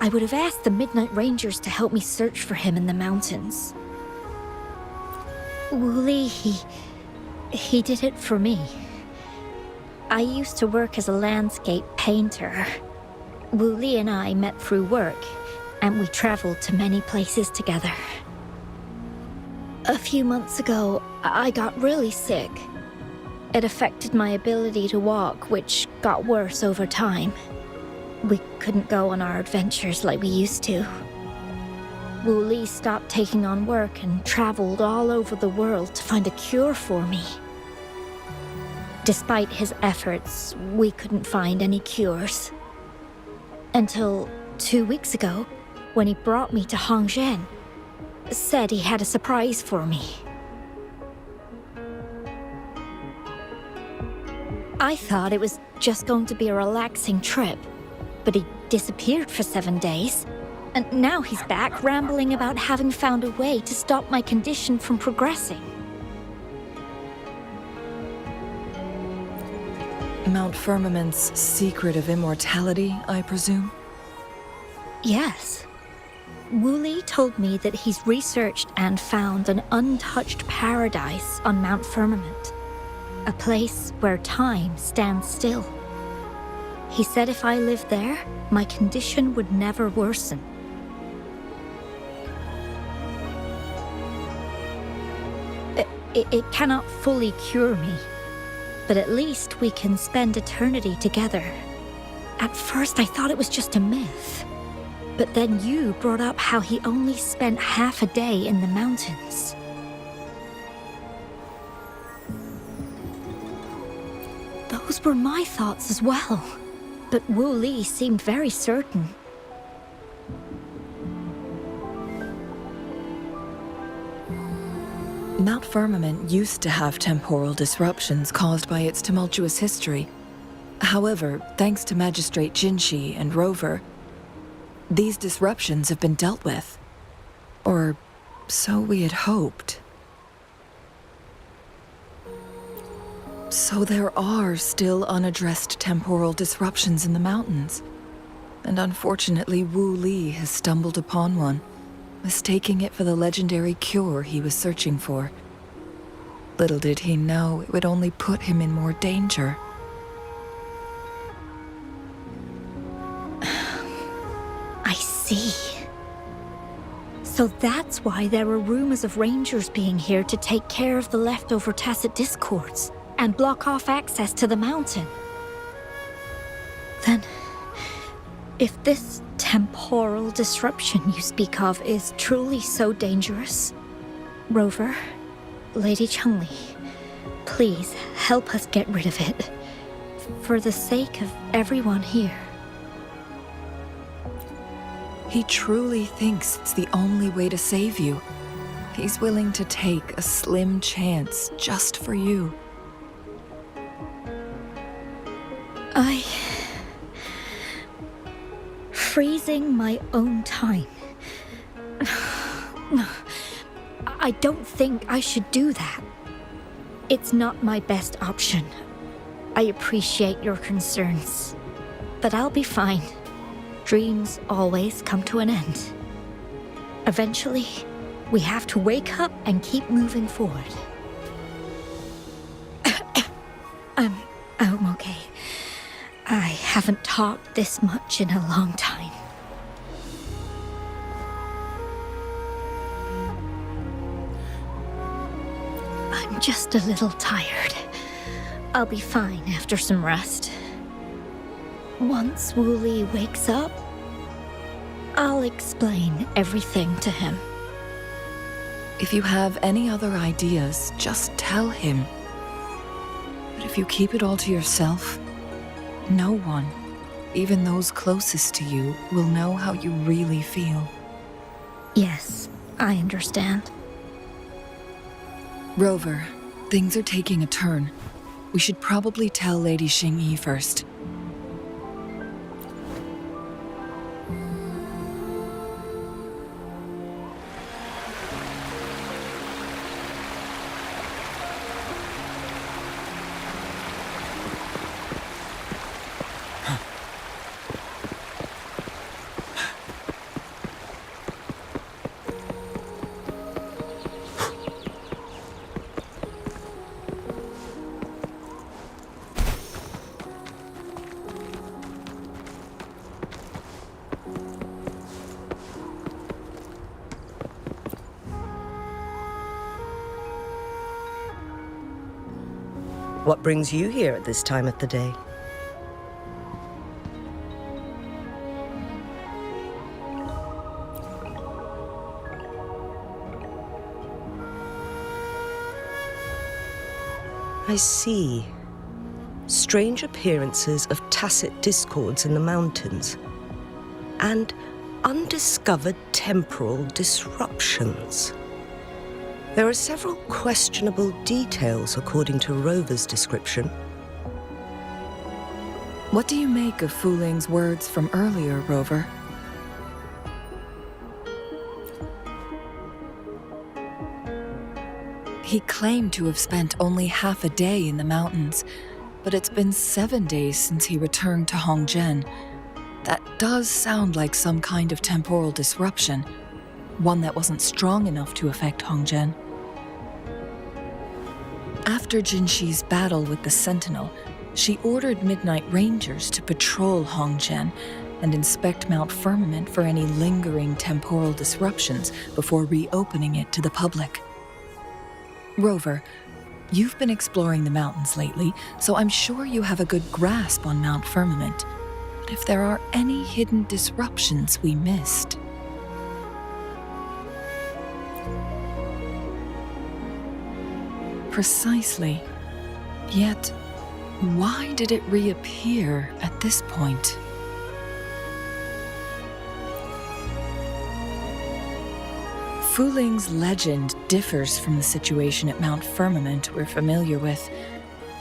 I would have asked the Midnight Rangers to help me search for him in the mountains. Wooly, he did it for me. I used to work as a landscape painter. Wooly and I met through work, and we traveled to many places together. A few months ago, I got really sick. It affected my ability to walk, which got worse over time. We couldn't go on our adventures like we used to. Wu Li stopped taking on work and traveled all over the world to find a cure for me. Despite his efforts, we couldn't find any cures. Until 2 weeks ago, when he brought me to Hongzhen, said he had a surprise for me. I thought it was just going to be a relaxing trip, but he disappeared for 7 days, and now he's back rambling about having found a way to stop my condition from progressing. Mount Firmament's secret of immortality, I presume? Yes. Wu Li told me that he's researched and found an untouched paradise on Mount Firmament. A place where time stands still. He said if I lived there, my condition would never worsen. It cannot fully cure me, but at least we can spend eternity together. At first I thought it was just a myth, but then you brought up how he only spent half a day in the mountains. Those were my thoughts as well, but Wu Li seemed very certain. Mount Firmament used to have temporal disruptions caused by its tumultuous history. However, thanks to Magistrate Jinshi and Rover, these disruptions have been dealt with. Or so we had hoped. So there are still unaddressed temporal disruptions in the mountains. And unfortunately, Wu Li has stumbled upon one, mistaking it for the legendary cure he was searching for. Little did he know it would only put him in more danger. I see. So that's why there were rumors of rangers being here to take care of the leftover tacit discords and block off access to the mountain. Then, if this temporal disruption you speak of is truly so dangerous, Rover, Lady Changli, please help us get rid of it, for the sake of everyone here. He truly thinks it's the only way to save you. He's willing to take a slim chance just for you. Freezing my own time. I don't think I should do that. It's not my best option. I appreciate your concerns, but I'll be fine. Dreams always come to an end. Eventually, we have to wake up and keep moving forward. I'm okay. I haven't talked this much in a long time. I'm just a little tired. I'll be fine after some rest. Once Wu Li wakes up, I'll explain everything to him. If you have any other ideas, just tell him. But if you keep it all to yourself, no one, even those closest to you, will know how you really feel. Yes, I understand. Rover, things are taking a turn. We should probably tell Lady Xingyi first. What brings you here at this time of the day? I see. Strange appearances of tacit discords in the mountains, and undiscovered temporal disruptions. There are several questionable details according to Rover's description. What do you make of Fu Ling's words from earlier, Rover? He claimed to have spent only half a day in the mountains, but it's been 7 days since he returned to Hongzhen. That does sound like some kind of temporal disruption, one that wasn't strong enough to affect Hongzhen. After Jinxi's battle with the Sentinel, she ordered Midnight Rangers to patrol Hongzhen and inspect Mount Firmament for any lingering temporal disruptions before reopening it to the public. Rover, you've been exploring the mountains lately, so I'm sure you have a good grasp on Mount Firmament. But if there are any hidden disruptions we missed... Precisely. Yet, why did it reappear at this point? Fu Ling's legend differs from the situation at Mount Firmament we're familiar with.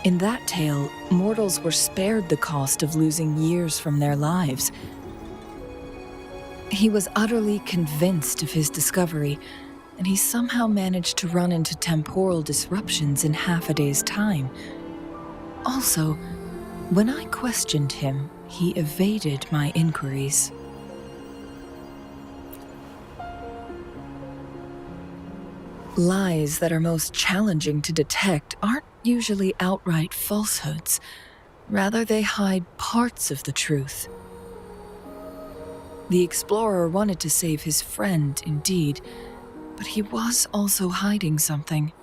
In that tale, mortals were spared the cost of losing years from their lives. He was utterly convinced of his discovery, and he somehow managed to run into temporal disruptions in half a day's time. Also, when I questioned him, he evaded my inquiries. Lies that are most challenging to detect aren't usually outright falsehoods. Rather, they hide parts of the truth. The explorer wanted to save his friend, indeed, but he was also hiding something.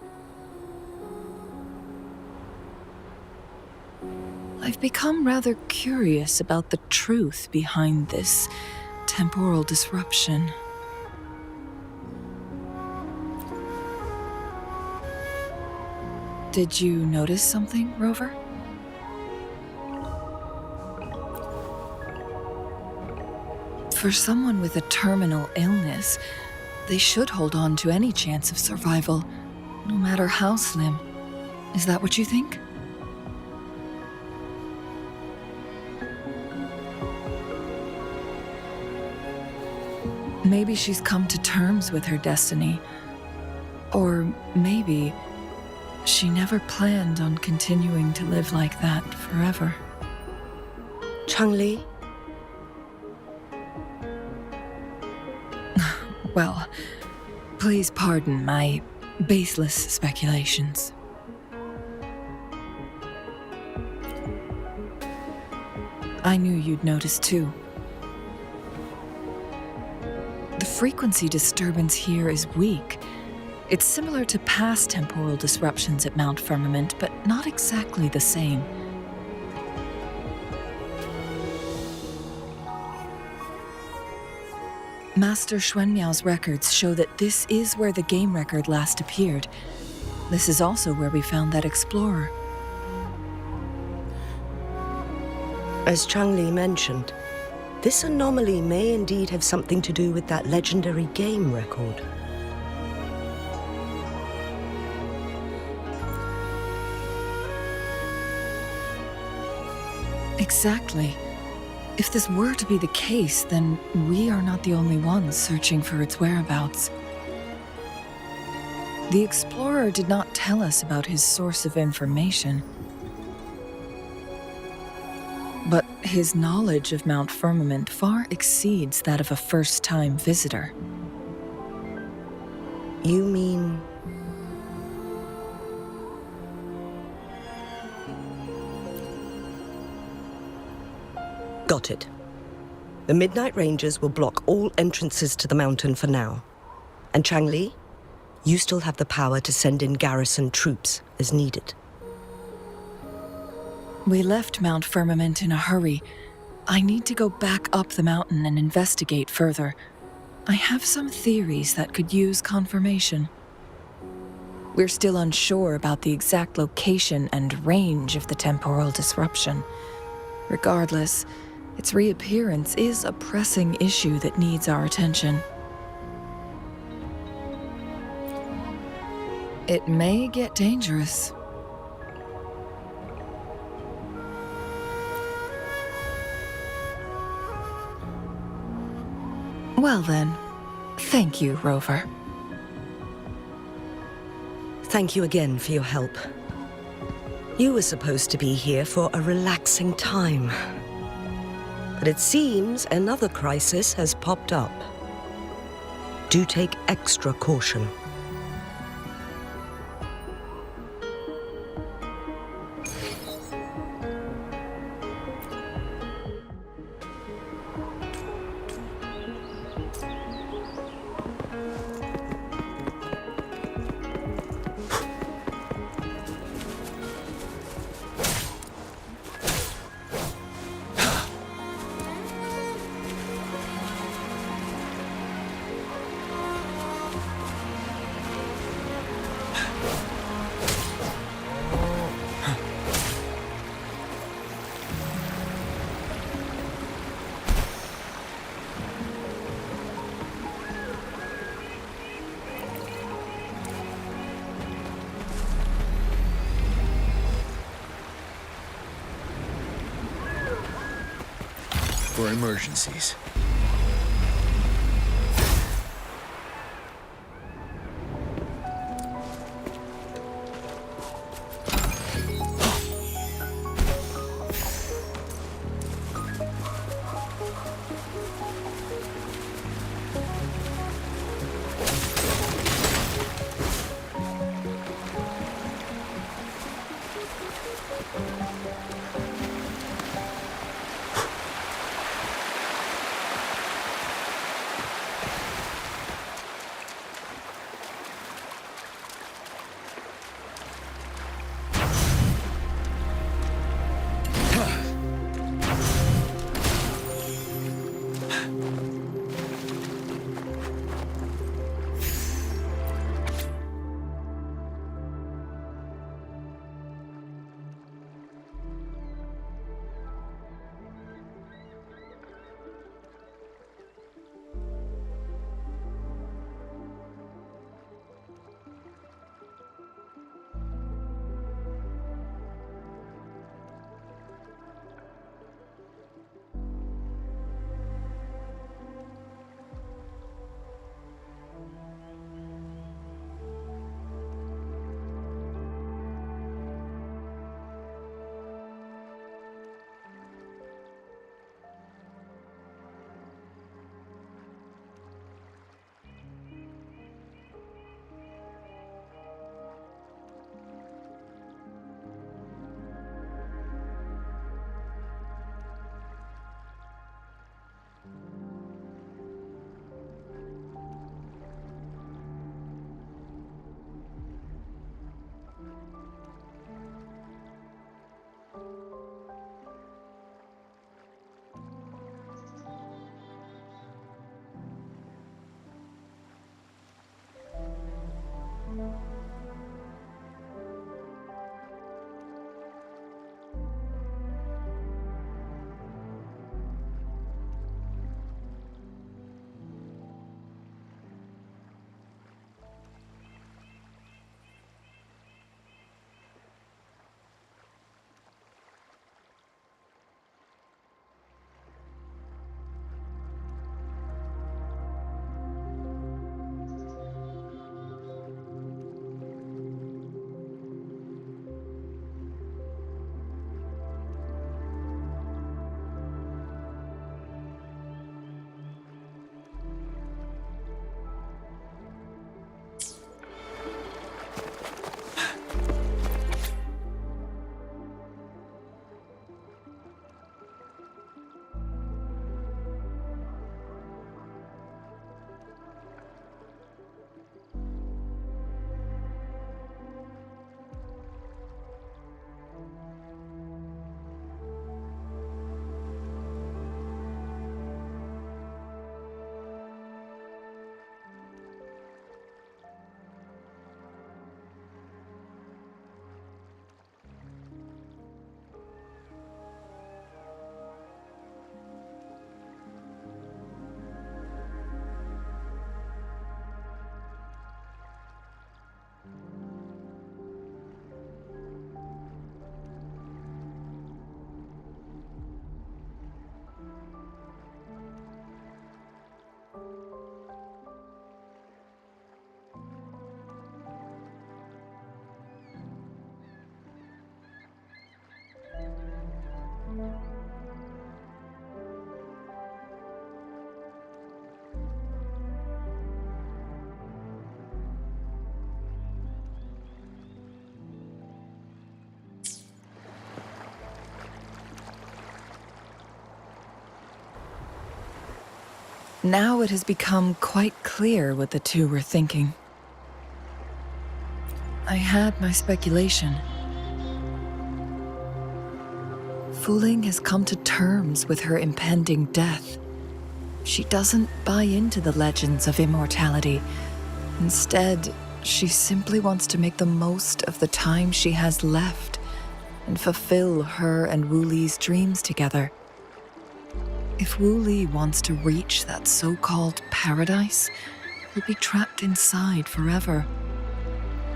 I've become rather curious about the truth behind this temporal disruption. Did you notice something, Rover? For someone with a terminal illness, they should hold on to any chance of survival, no matter how slim. Is that what you think? Maybe she's come to terms with her destiny. Or maybe she never planned on continuing to live like that forever. Changli? Well, please pardon my baseless speculations. I knew you'd notice too. The frequency disturbance here is weak. It's similar to past temporal disruptions at Mount Firmament, but not exactly the same. Master Xuanmiao's records show that this is where the game record last appeared. This is also where we found that explorer. As Changli mentioned, this anomaly may indeed have something to do with that legendary game record. Exactly. If this were to be the case, then we are not the only ones searching for its whereabouts. The explorer did not tell us about his source of information. But his knowledge of Mount Firmament far exceeds that of a first-time visitor. You mean... Got it. The Midnight Rangers will block all entrances to the mountain for now. And Changli, you still have the power to send in garrison troops as needed. We left Mount Firmament in a hurry. I need to go back up the mountain and investigate further. I have some theories that could use confirmation. We're still unsure about the exact location and range of the temporal disruption. Regardless, its reappearance is a pressing issue that needs our attention. It may get dangerous. Well then, thank you, Rover. Thank you again for your help. You were supposed to be here for a relaxing time. But it seems another crisis has popped up. Do take extra caution. For emergencies. Now it has become quite clear what the two were thinking. I had my speculation. Fu Ling has come to terms with her impending death. She doesn't buy into the legends of immortality. Instead, she simply wants to make the most of the time she has left and fulfill her and Wu Li's dreams together. If Wu Li wants to reach that so-called paradise, he'll be trapped inside forever.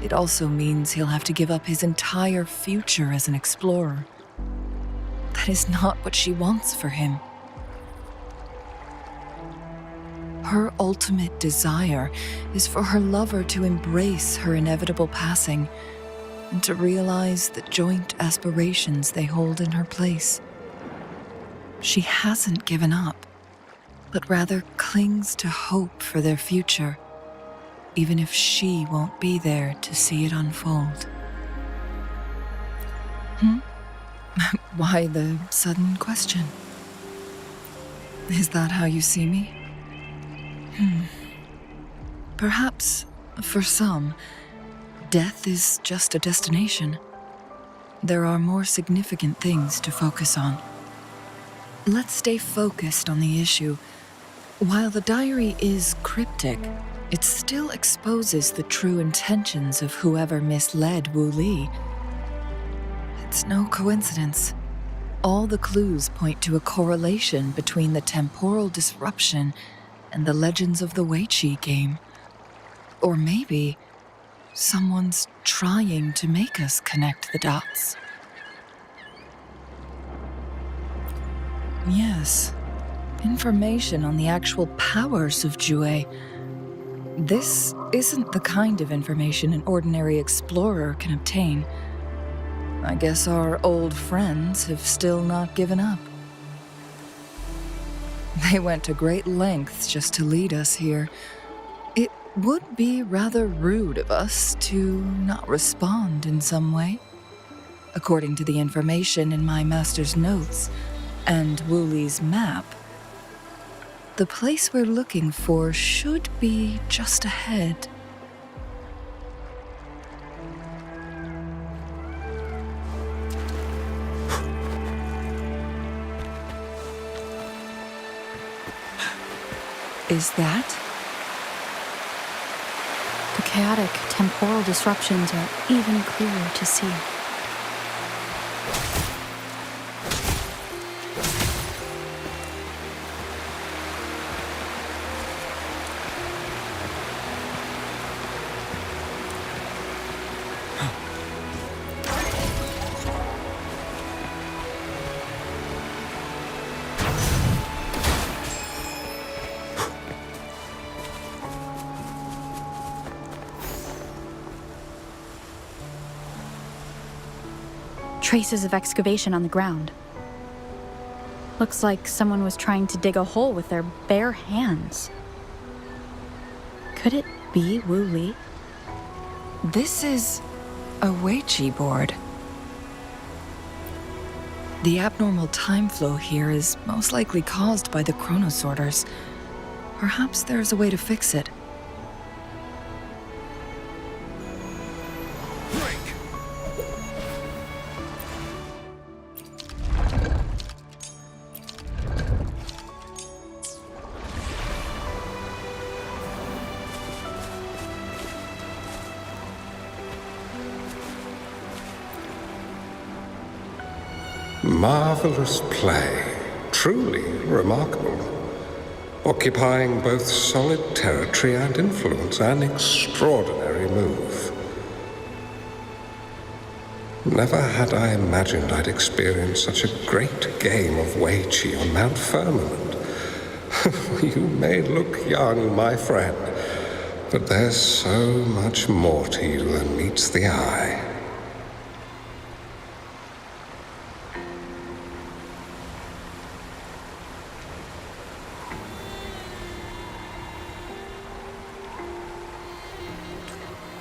It also means he'll have to give up his entire future as an explorer. That is not what she wants for him. Her ultimate desire is for her lover to embrace her inevitable passing and to realize the joint aspirations they hold in her place. She hasn't given up, but rather clings to hope for their future, even if she won't be there to see it unfold. Why the sudden question? Is that how you see me? Perhaps, for some, death is just a destination. There are more significant things to focus on. Let's stay focused on the issue. While the diary is cryptic, it still exposes the true intentions of whoever misled Wu Li. It's no coincidence. All the clues point to a correlation between the temporal disruption and the legends of the Weiqi game. Or maybe someone's trying to make us connect the dots. Yes, information on the actual powers of WUWA. This isn't the kind of information an ordinary explorer can obtain. I guess our old friends have still not given up. They went to great lengths just to lead us here. It would be rather rude of us to not respond in some way. According to the information in my master's notes and Wu Li's map, the place we're looking for should be just ahead. Is that? The chaotic temporal disruptions are even clearer to see. Traces of excavation on the ground. Looks like someone was trying to dig a hole with their bare hands. Could it be Wu Li? This is a Weiqi board. The abnormal time flow here is most likely caused by the chronosorters. Perhaps there's a way to fix it. Marvelous play, truly remarkable. Occupying both solid territory and influence, an extraordinary move. Never had I imagined I'd experience such a great game of Weiqi on Mount Firmament. You may look young, my friend, but there's so much more to you than meets the eye.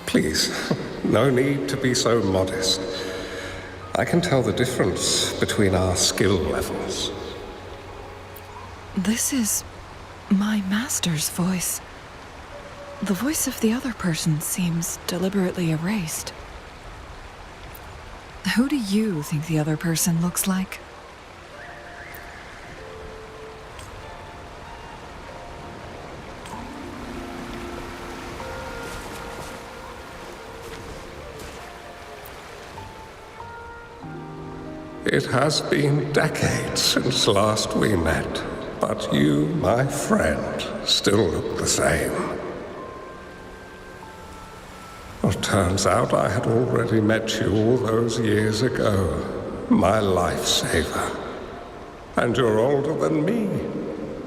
Please, no need to be so modest. I can tell the difference between our skill levels. This is My master's voice. The voice of the other person seems deliberately erased. Who do you think the other person looks like? It has been decades since last we met, but you, my friend, still look the same. Well, turns out I had already met you all those years ago, my lifesaver. And you're older than me.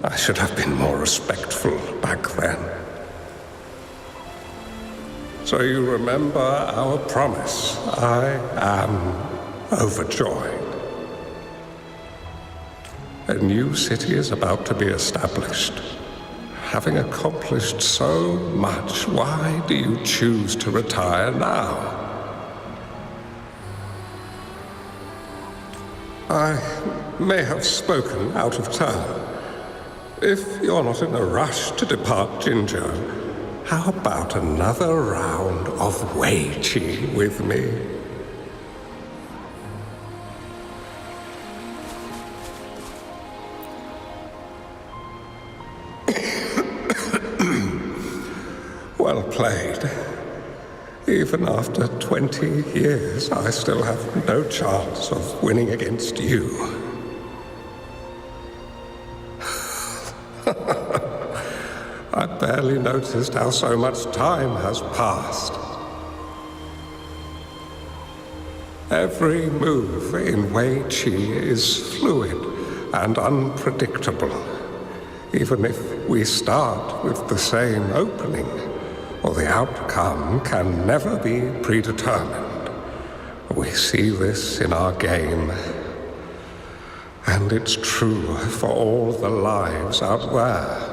I should have been more respectful back then. So you remember our promise. I am overjoyed. A new city is about to be established. Having accomplished so much, why do you choose to retire now? I may have spoken out of turn. If you're not in a rush to depart Jinzhou, how about another round of Wei Qi with me? Well played. Even after 20 years, I still have no chance of winning against you. I barely noticed how so much time has passed. Every move in Wei Qi is fluid and unpredictable. Even if we start with the same opening, or the outcome can never be predetermined. We see this in our game, and it's true for all the lives out there.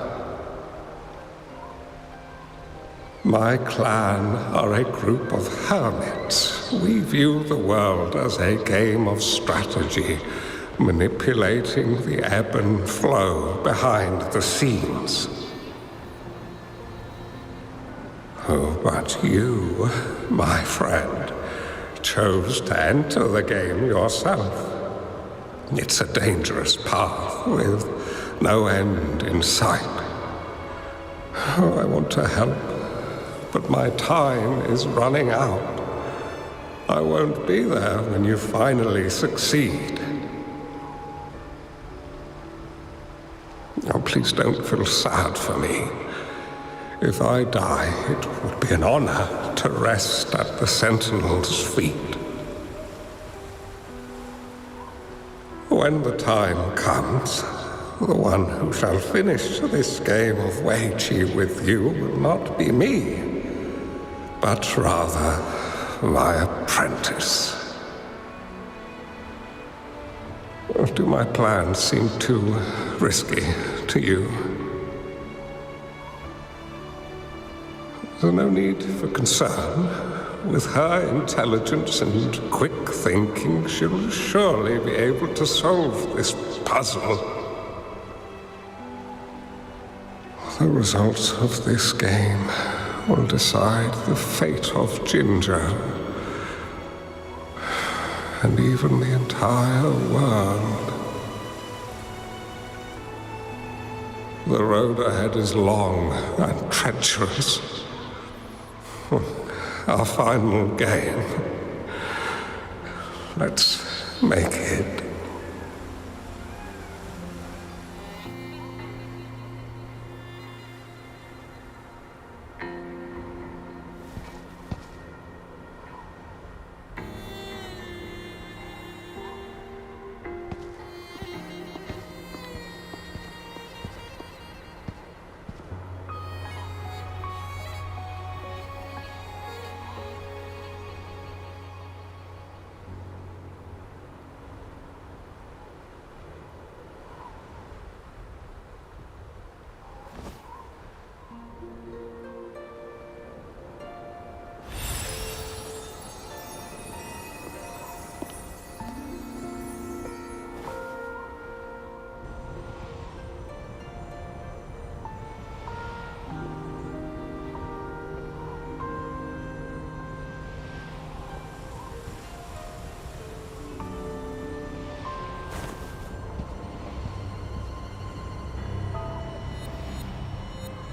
My clan are a group of hermits. We view the world as a game of strategy, manipulating the ebb and flow behind the scenes. Oh, but you, my friend, chose to enter the game yourself. It's a dangerous path with no end in sight. Oh, I want to help, but my time is running out. I won't be there when you finally succeed. Oh, please don't feel sad for me. If I die, it would be an honor to rest at the Sentinel's feet. When the time comes, the one who shall finish this game of Wei Qi with you will not be me, but rather my apprentice. Or do my plans seem too risky to you? There's no need for concern. With her intelligence and quick thinking, she'll surely be able to solve this puzzle. The results of this game will decide the fate of Jinzhou, and even the entire world. The road ahead is long and treacherous. Our final game. Let's make it.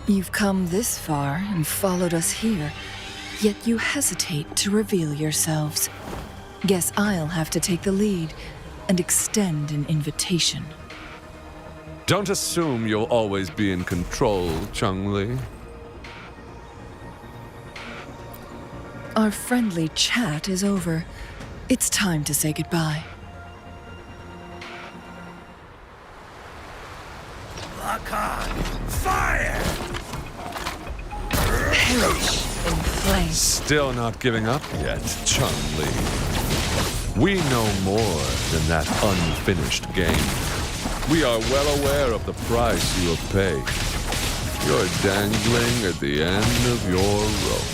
You've come this far and followed us here, yet you hesitate to reveal yourselves. Guess I'll have to take the lead and extend an invitation. Don't assume you'll always be in control, Changli. Our friendly chat is over. It's time to say goodbye. Lock on! Fire! Perish in flames. Still not giving up yet, Changli. We know more than that unfinished game. We are well aware of the price you have paid. You're dangling at the end of your rope.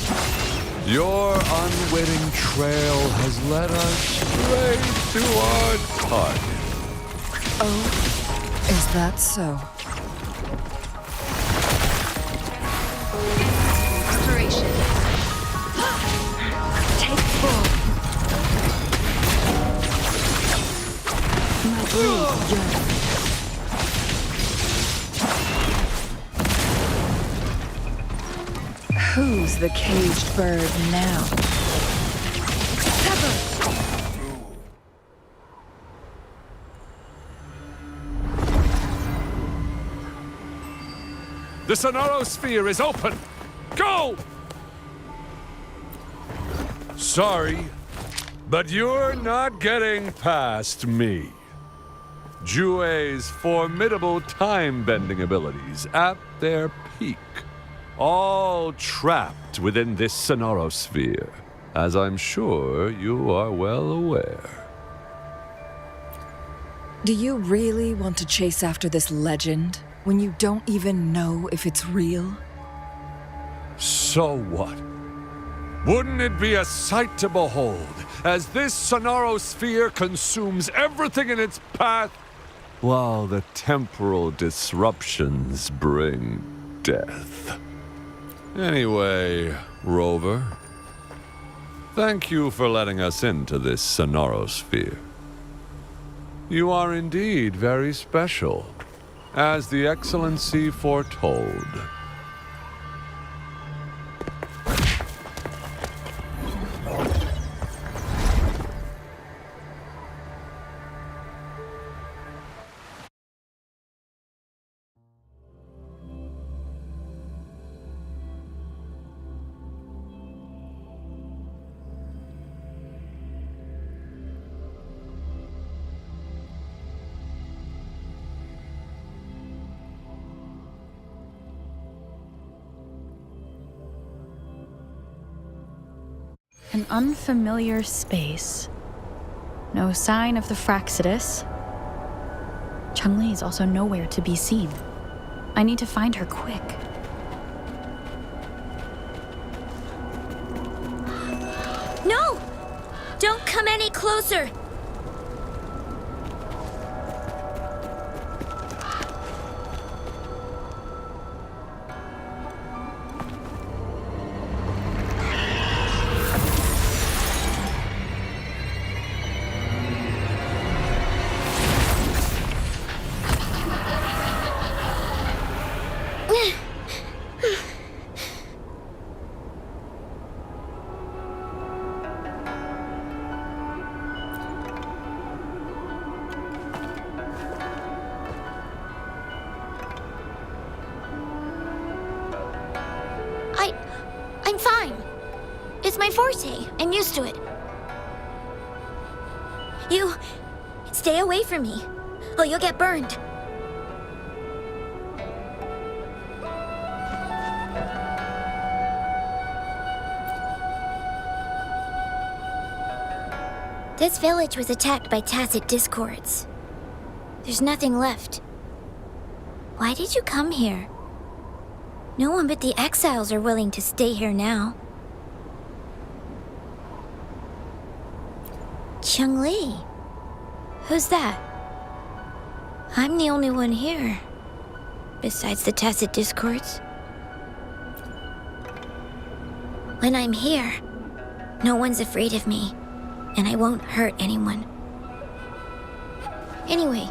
Your unwitting trail has led us straight to our target. Oh, is that so? Operation. Take full. My blade yearns. Who's the caged bird now? Sever! The Sonorosphere is open! Go! Sorry, but you're not getting past me. WUWA's formidable time-bending abilities at their peak. All trapped within this Sonorosphere, as I'm sure you are well aware. Do you really want to chase after this legend when you don't even know if it's real? So what? Wouldn't it be a sight to behold as this Sonorosphere consumes everything in its path, while the temporal disruptions bring death? Anyway, Rover, thank you for letting us into this Sonorosphere. You are indeed very special, as the Excellency foretold. An unfamiliar space. No sign of the Fraxidus. Changli is also nowhere to be seen. I need to find her quick. No! Don't come any closer! I'm fine. It's my forte. I'm used to it. You... stay away from me. Oh, you'll get burned. This village was attacked by tacit discords. There's nothing left. Why did you come here? No one but the exiles are willing to stay here now. Changli? Who's that? I'm the only one here, besides the tacit discords. When I'm here, no one's afraid of me, and I won't hurt anyone. Anyway,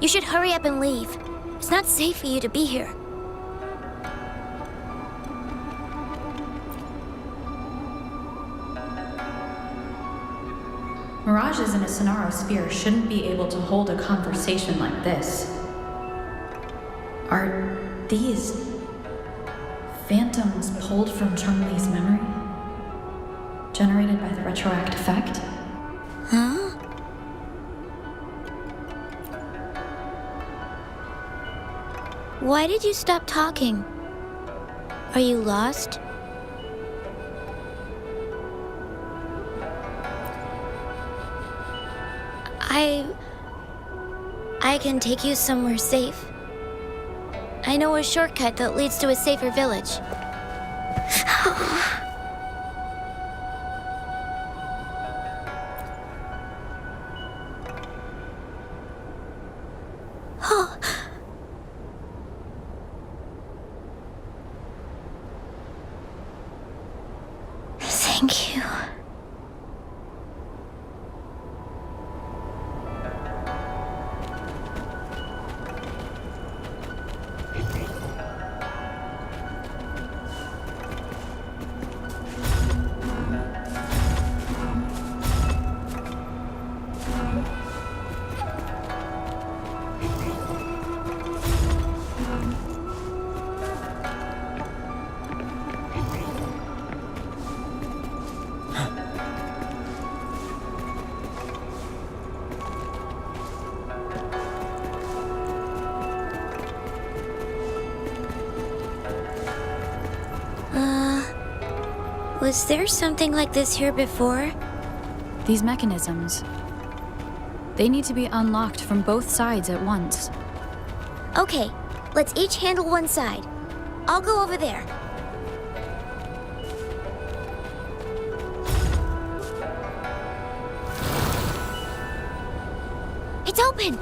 you should hurry up and leave. It's not safe for you to be here. Mirages in a Sonaro sphere shouldn't be able to hold a conversation like this. Are these phantoms pulled from Changli's memory? Generated by the retroact effect? Huh? Why did you stop talking? Are you lost? I can take you somewhere safe. I know a shortcut that leads to a safer village. Oh. Thank you. Was there something like this here before? These mechanisms, they need to be unlocked from both sides at once. Okay, let's each handle one side. I'll go over there. It's open!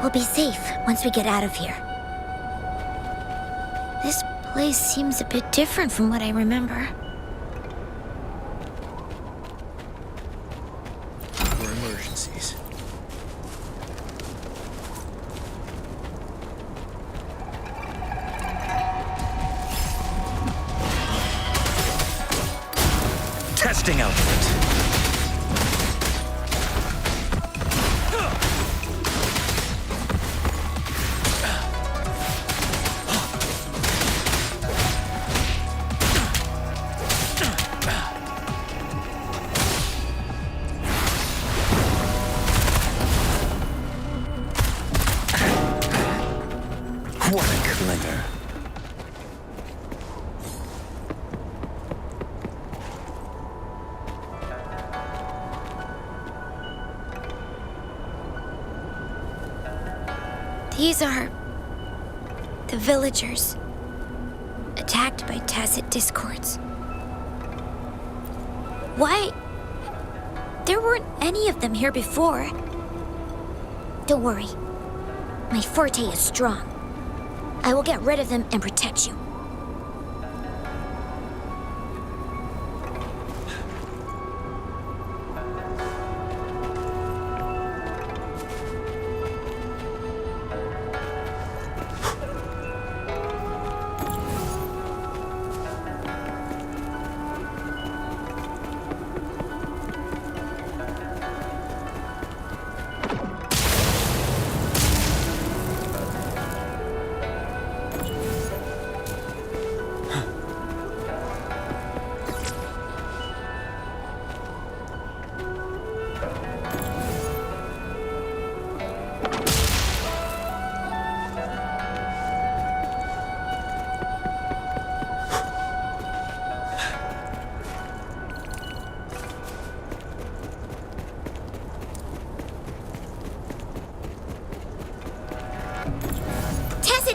We'll be safe once we get out of here. This place seems a bit different from what I remember. For emergencies. Testing outfit. What a clinger. These are the villagers, attacked by tacit discords. Why? There weren't any of them here before. Don't worry. My forte is strong. I will get rid of them and protect you.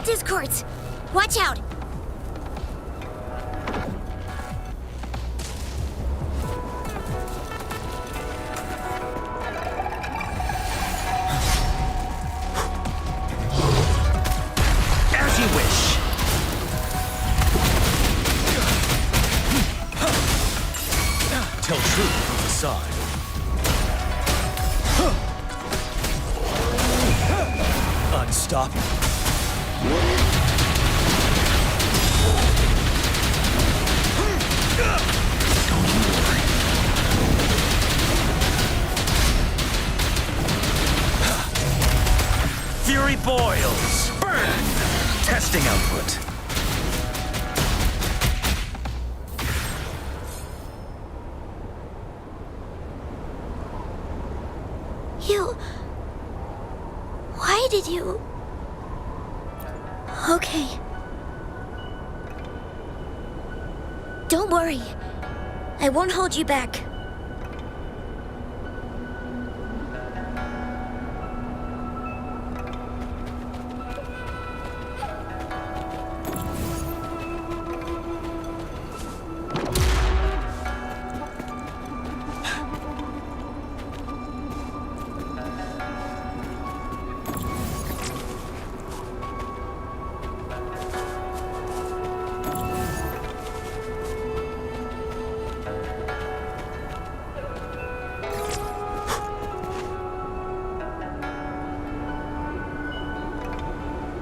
Discords! Watch out! As you wish. Till truth on the side. Unstoppable. Fury boils. Burn. Testing output. Why did you... Okay. Don't worry. I won't hold you back.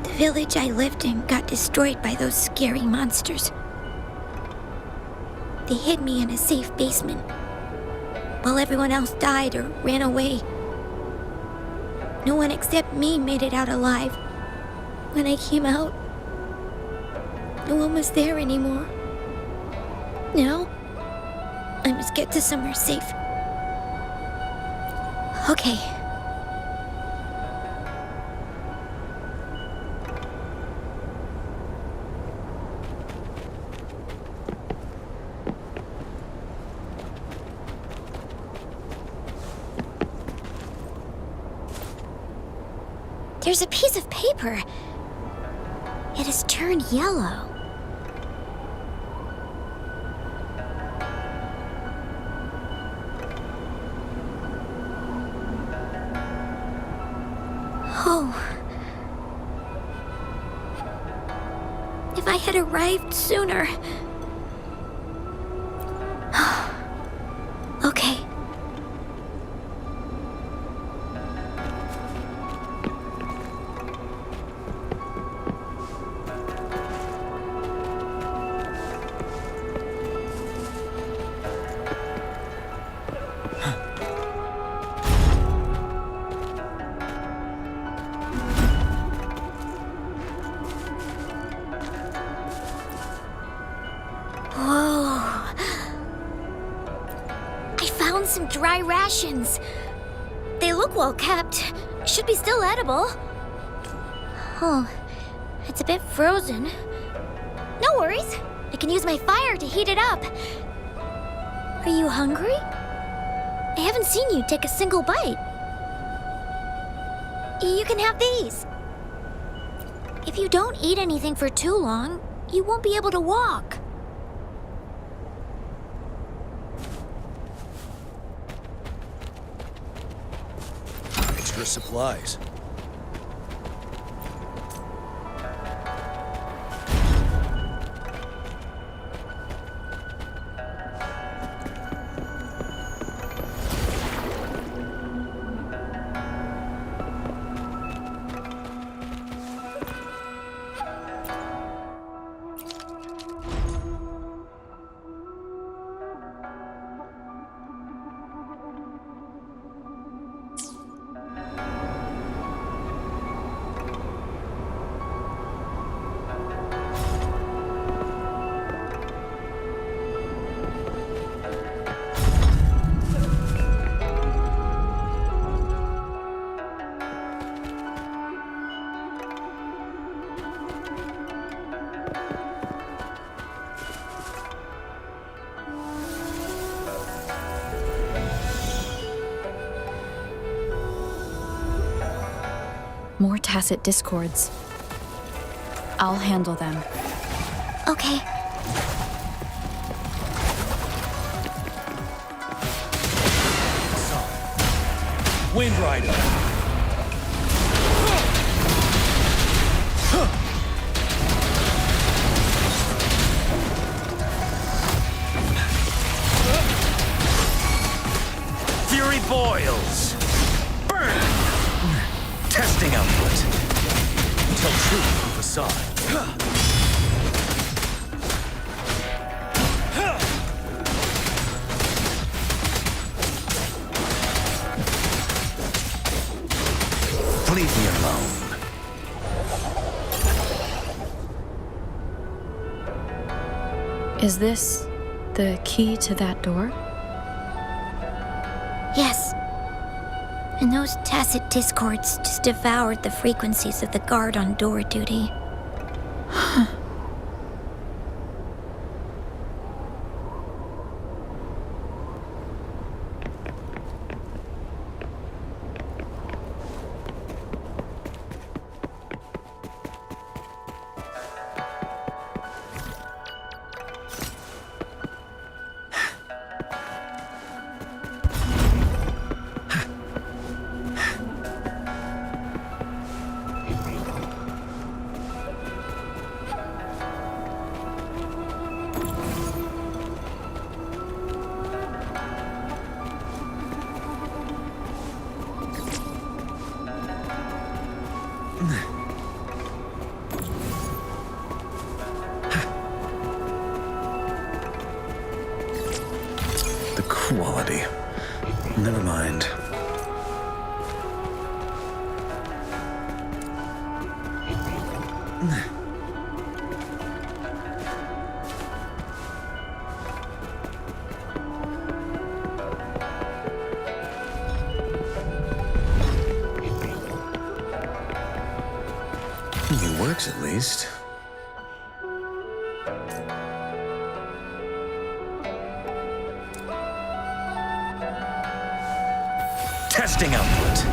The village I lived in got destroyed by those scary monsters. They hid me in a safe basement, while everyone else died or ran away. No one except me made it out alive. When I came out, no one was there anymore. Now, I must get to somewhere safe. Okay. There's a piece of paper. It has turned yellow. Oh. If I had arrived sooner. Okay. Some dry rations. They look well kept. Should be still edible. Oh, it's a bit frozen. No worries. I can use my fire to heat it up. Are you hungry? I haven't seen you take a single bite. You can have these. If you don't eat anything for too long, you won't be able to walk. Supplies. More tacit discords. I'll handle them. Okay. Wind Rider. Fury boils. Burn. Testing output. Tell truth through facade. Leave me alone. Is this the key to that door? Yes. And those tacit discords just devoured the frequencies of the guard on door duty. The quality. Never mind. It works at least. Testing output.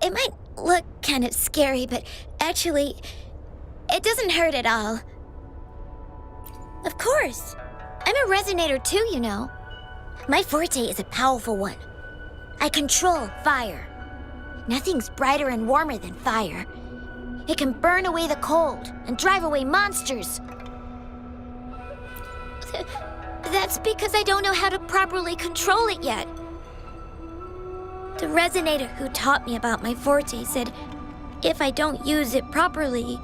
It might look kind of scary, but actually, it doesn't hurt at all. Of course. I'm a resonator too, you know. My forte is a powerful one. I control fire. Nothing's brighter and warmer than fire. It can burn away the cold and drive away monsters. That's because I don't know how to properly control it yet. The resonator who taught me about my forte said if I don't use it properly,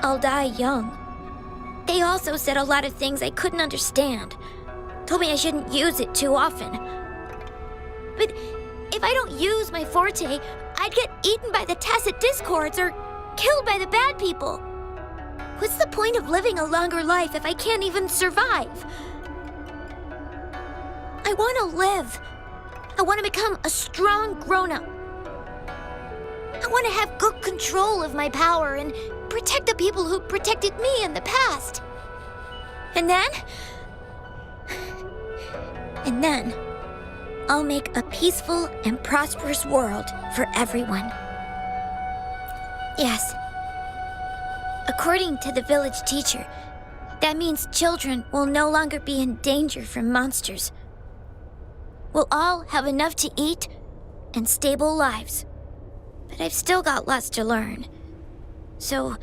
I'll die young. They also said a lot of things I couldn't understand. Told me I shouldn't use it too often. But if I don't use my forte, I'd get eaten by the tacit discords or killed by the bad people. What's the point of living a longer life if I can't even survive? I want to live. I want to become a strong grown-up. I want to have good control of my power and protect the people who protected me in the past. And then, I'll make a peaceful and prosperous world for everyone. Yes. According to the village teacher, that means children will no longer be in danger from monsters. We'll all have enough to eat and stable lives. But I've still got lots to learn. So,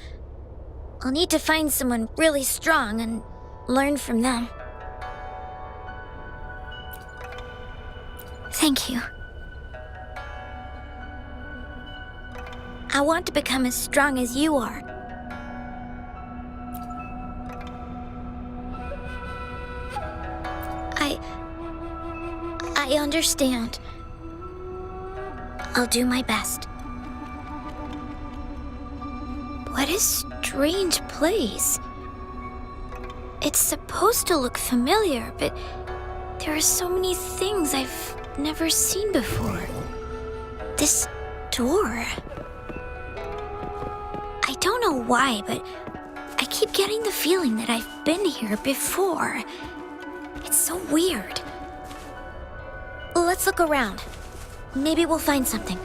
I'll need to find someone really strong and learn from them. Thank you. I want to become as strong as you are. I understand. I'll do my best. What a strange place. It's supposed to look familiar, but there are so many things I've never seen before. This door. I don't know why, but I keep getting the feeling that I've been here before. It's so weird. Let's look around. Maybe we'll find something.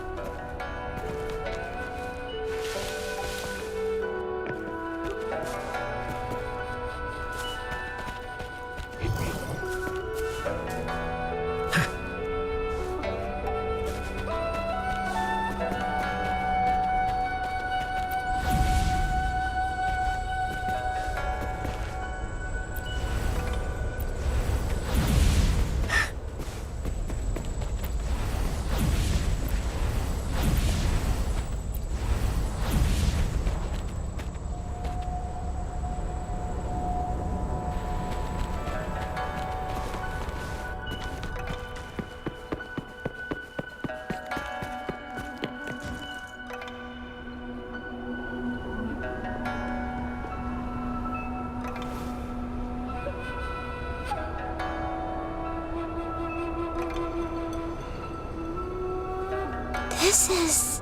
This is...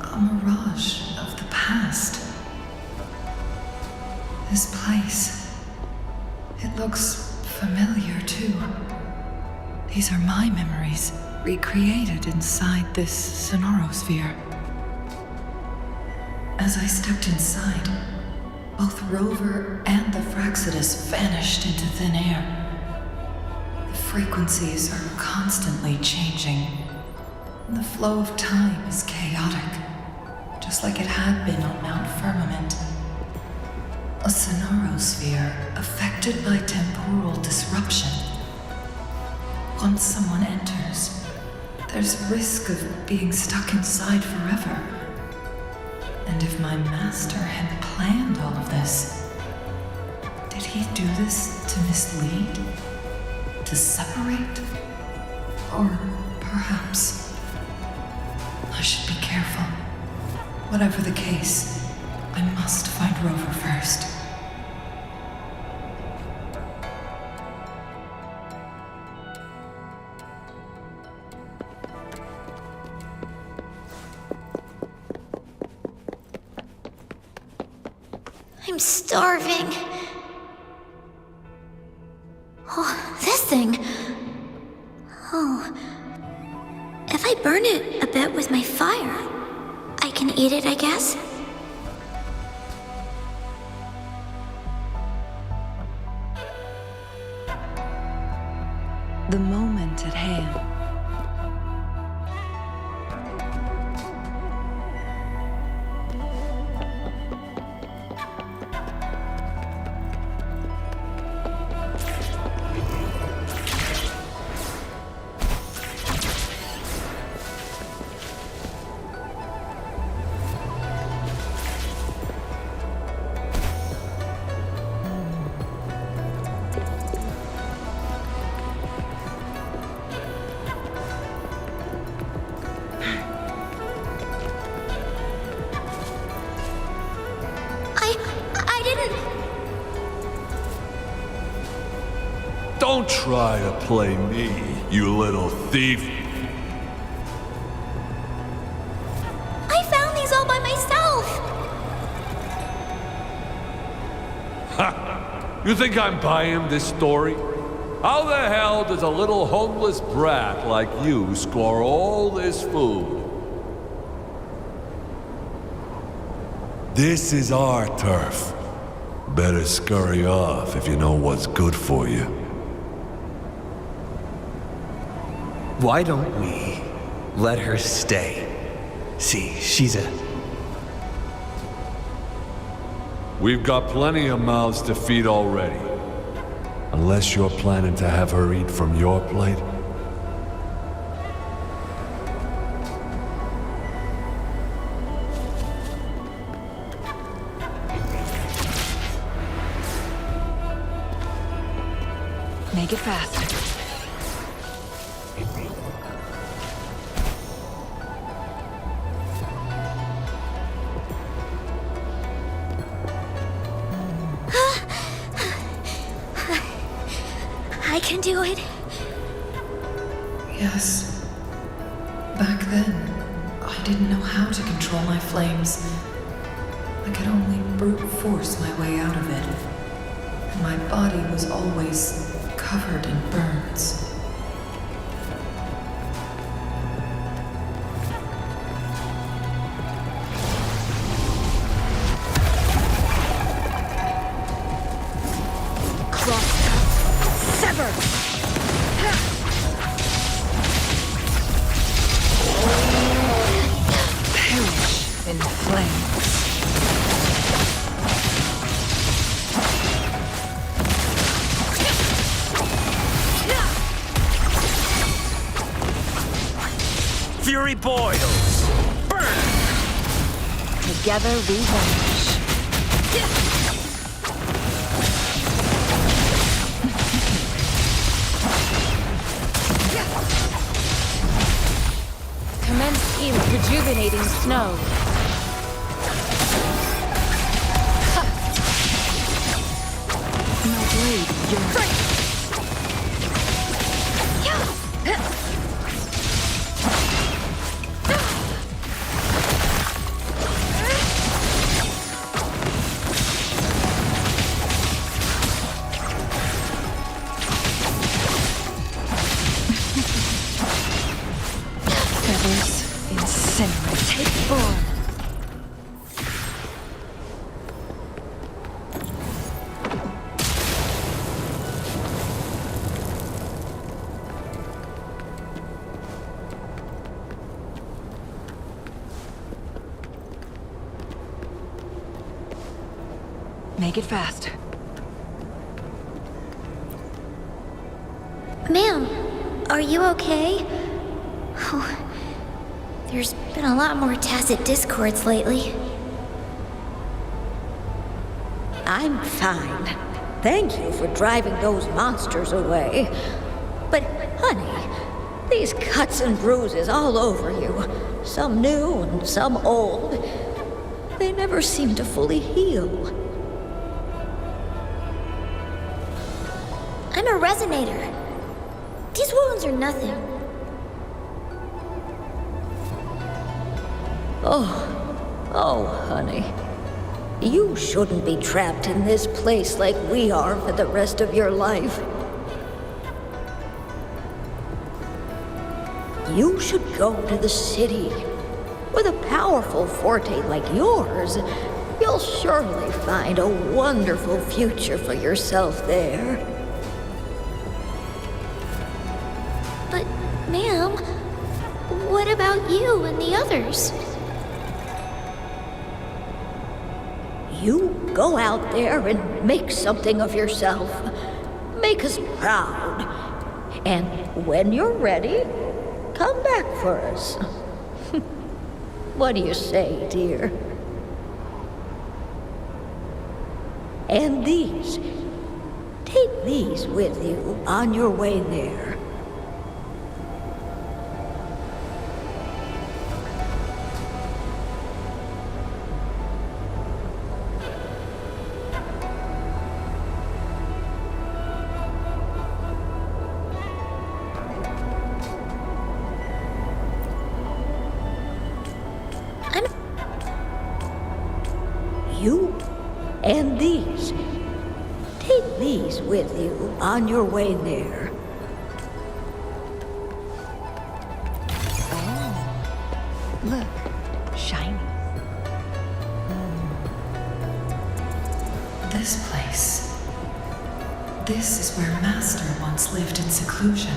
a mirage of the past. This place, it looks familiar too. These are my memories, recreated inside this sonorosphere. As I stepped inside, both Rover and the Fraxidus vanished into thin air. The frequencies are constantly changing, and the flow of time is chaotic, just like it had been on Mount Firmament. A sonorosphere affected by temporal disruption. Once someone enters, there's risk of being stuck inside forever. And if my master had planned all of this, did he do this to mislead? To separate? Or perhaps I should be careful. Whatever the case, I must find Rover first. I'm starving. Oh, this thing. Oh. If I burn it a bit with my fire, I can eat it, I guess? The moment at hand. Don't try to play me, you little thief. I found these all by myself! Ha! You think I'm buying this story? How the hell does a little homeless brat like you score all this food? This is our turf. Better scurry off if you know what's good for you. Why don't we let her stay? See, she's a... We've got plenty of mouths to feed already. Unless you're planning to have her eat from your plate. Make it fast. I can do it. Yes. Back then, I didn't know how to control my flames. I could only brute force my way out of it. And my body was always covered in burns. Perish in flames. Fury boils! Burn! Together we vanish. is rejuvenating snow. My blade yearns. Feathers incinerate. Take form. Make it fast. Ma'am, are you okay? Oh, there's been a lot more tacit discords lately. I'm fine. Thank you for driving those monsters away. But, honey, these cuts and bruises all over you, some new and some old, they never seem to fully heal. I'm a resonator. These wounds are nothing. Oh, honey. You shouldn't be trapped in this place like we are for the rest of your life. You should go to the city. With a powerful forte like yours, you'll surely find a wonderful future for yourself there. But, ma'am, what about you and the others? You go out there and make something of yourself. Make us proud. And when you're ready, come back for us. What do you say, dear? And these. Take these with you on your way there. You and these. Take these with you on your way there. Oh, look, shiny. This place. This is where Master once lived in seclusion.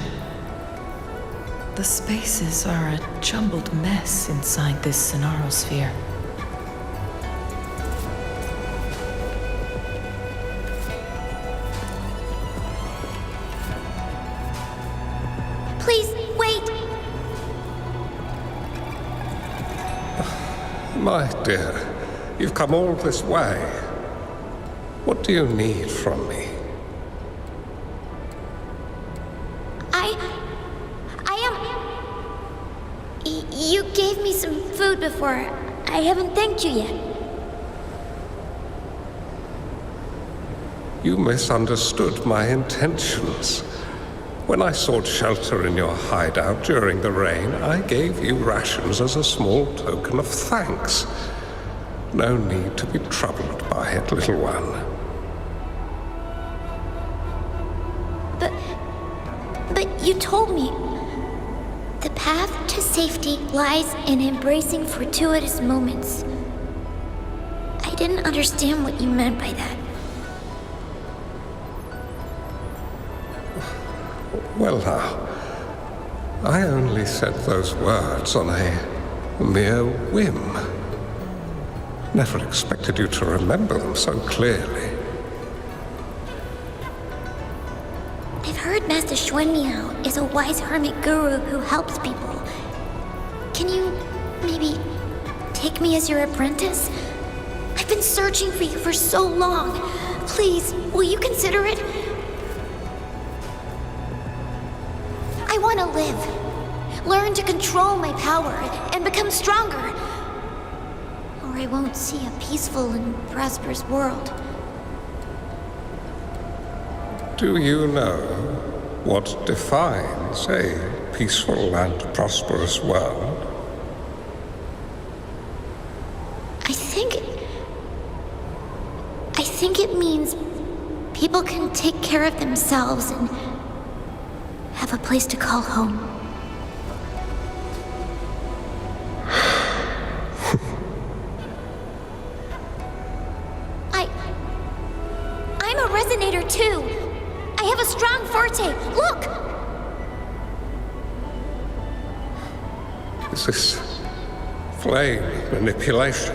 The spaces are a jumbled mess inside this Sonarosphere. Please, wait! My dear, you've come all this way. What do you need from me? You gave me some food before. I haven't thanked you yet. You misunderstood my intentions. When I sought shelter in your hideout during the rain, I gave you rations as a small token of thanks. No need to be troubled by it, little one. But you told me the path to safety lies in embracing fortuitous moments. I didn't understand what you meant by that. Well now, I only said those words on a mere whim. Never expected you to remember them so clearly. I've heard Master Xuanmiao is a wise hermit guru who helps people. Can you maybe take me as your apprentice? I've been searching for you for so long. Please, will you consider it? I want to live. learn to control my power, and become stronger. Or I won't see a peaceful and prosperous world. Do you know what defines a peaceful and prosperous world? I think it means people can take care of themselves and have a place to call home. I'm a resonator too. I have a strong forte. Look! Is this flame manipulation?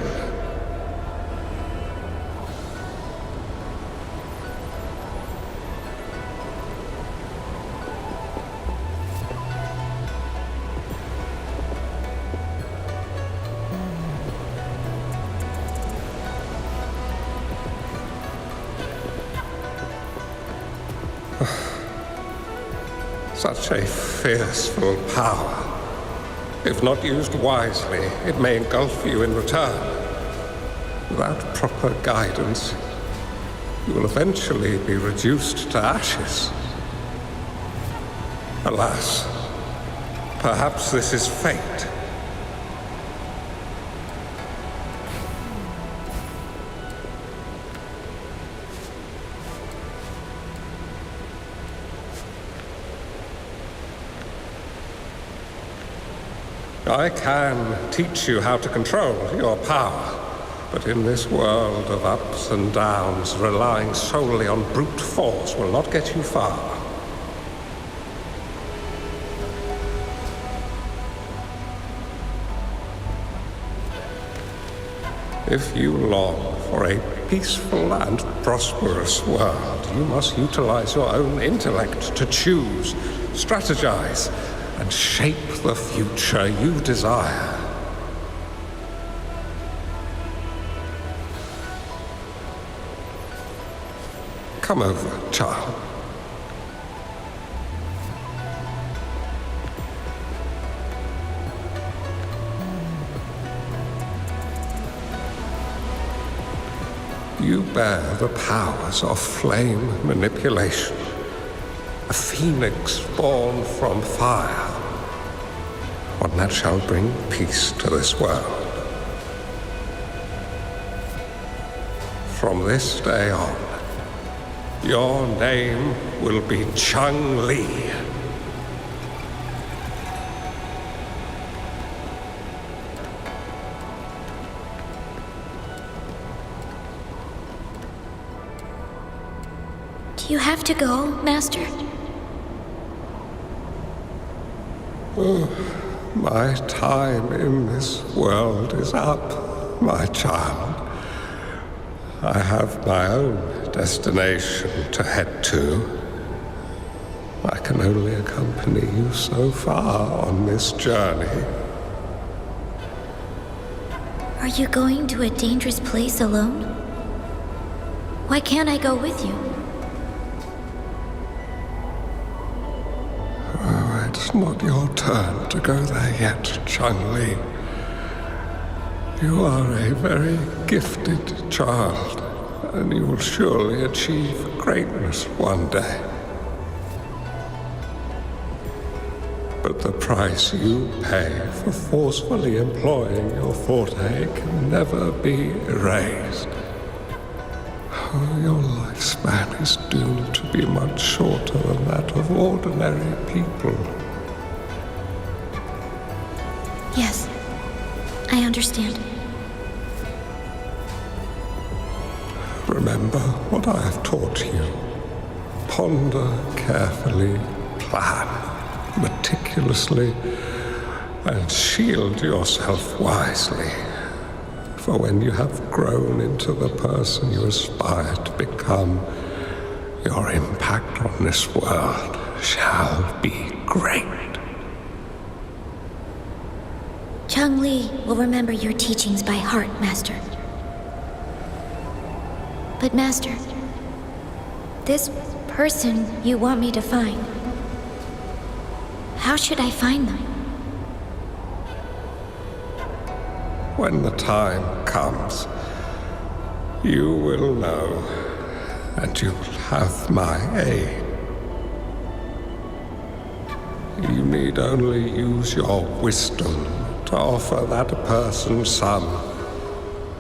Such a fearful power. If not used wisely, it may engulf you in return. Without proper guidance, you will eventually be reduced to ashes. Alas, perhaps this is fate. I can teach you how to control your power, but in this world of ups and downs, relying solely on brute force will not get you far. If you long for a peaceful and prosperous world, you must utilize your own intellect to choose, strategize, and shape the future you desire. Come over, child. You bear the powers of flame manipulation. A phoenix born from fire, one that shall bring peace to this world. From this day on, your name will be Changli. Do you have to go, Master? Oh, my time in this world is up, my child. I have my own destination to head to. I can only accompany you so far on this journey. Are you going to a dangerous place alone? Why can't I go with you? It's not your turn to go there yet, Changli. You are a very gifted child, and you will surely achieve greatness one day. But the price you pay for forcefully employing your forte can never be erased. Your lifespan is doomed to be much shorter than that of ordinary people. Yes, I understand. Remember what I have taught you. Ponder carefully, plan meticulously, and shield yourself wisely. For when you have grown into the person you aspire to become, your impact on this world shall be great. Changli will remember your teachings by heart, Master. But Master, this person you want me to find, how should I find them? when the time comes, you will know, and you'll have my aid. You need only use your wisdom to offer that person some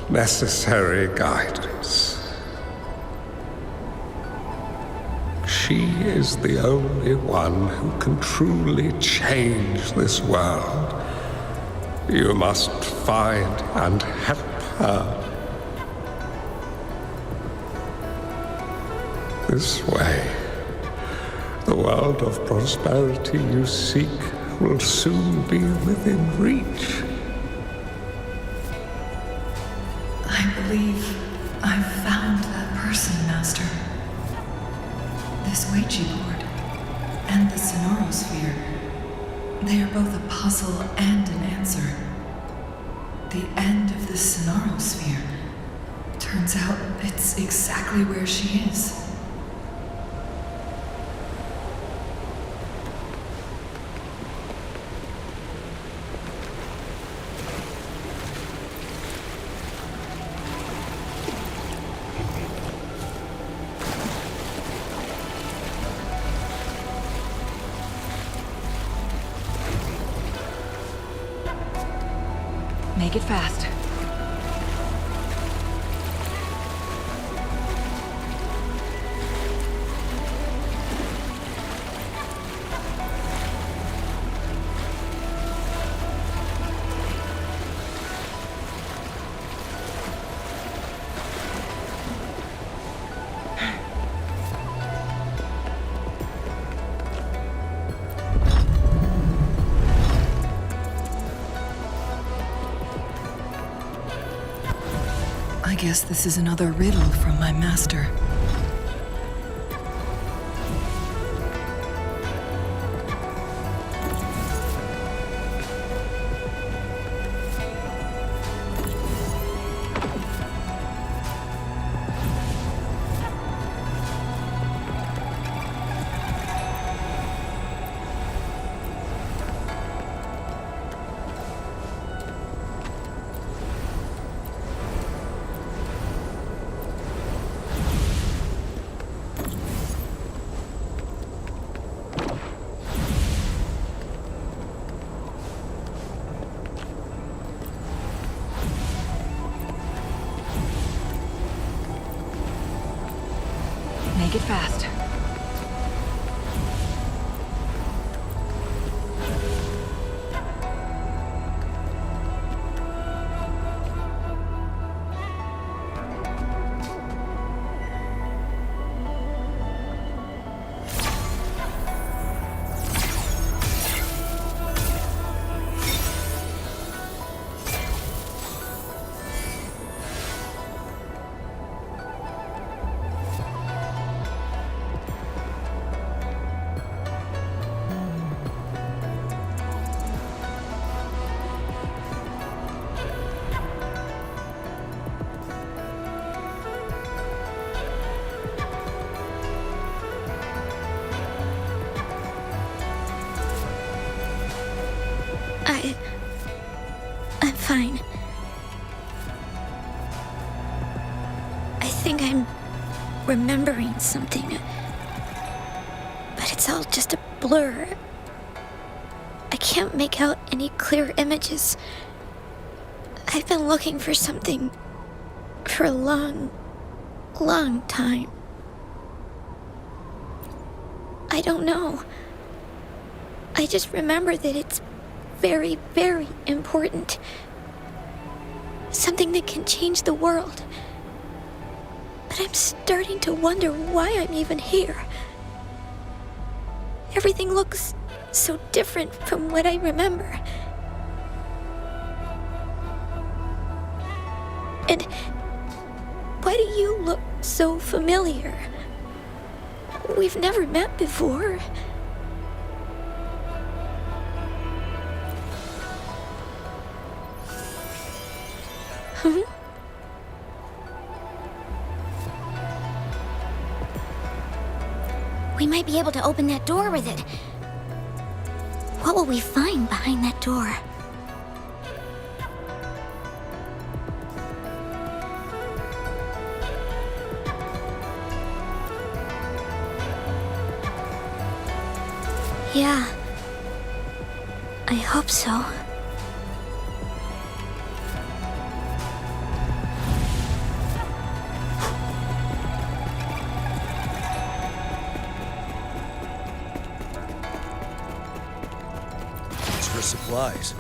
necessary guidance. She is the only one who can truly change this world. You must find and help her. This way, the world of prosperity you seek will soon be within reach. I believe I've found that person, Master. This Ouija board and the Sonorosphere, they are both a puzzle and an answer. The end of the Sonorosphere. Turns out it's exactly where she is. Make it fast. I guess this is another riddle from my master. Make it fast. I'm fine. I think I'm remembering something. But it's all just a blur. I can't make out any clear images. I've been looking for something for a long, long time. I don't know. I just remember that it's very, very important. Something that can change the world. But I'm starting to wonder why I'm even here. Everything looks so different from what I remember. And why do you look so familiar? We've never met before. We might be able to open that door with it. What will we find behind that door? Yeah. I hope so. It's for supplies.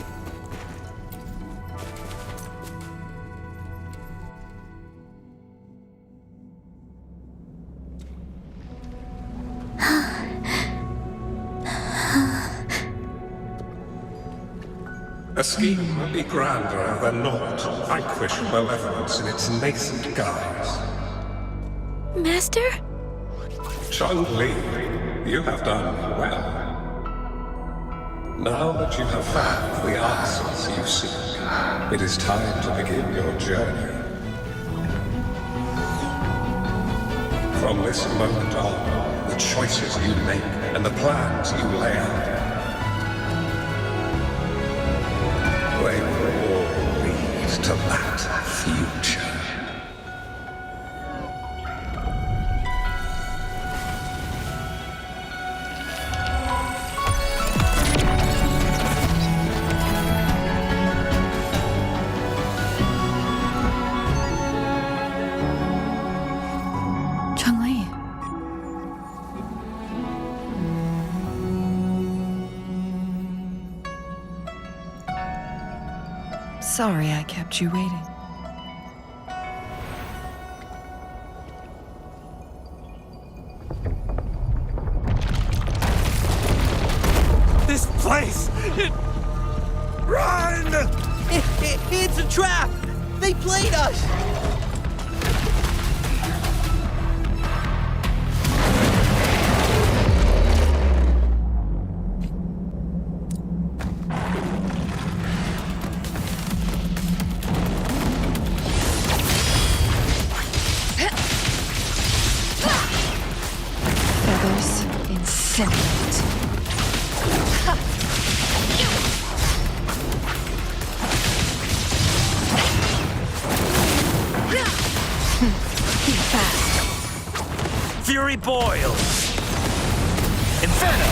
A scheme would be grander than naught to vanquish malevolence in its nascent guise. Master? Changli, you have done well. Now that you have found the answers you seek, it is time to begin your journey. From this moment on, the choices you make and the plans you lay out, they will all lead to that future. Changli. Sorry I kept you waiting. This place! Run! It's a trap! They played us! Feathers incinerate. Be fast. Fury boils! Inferno!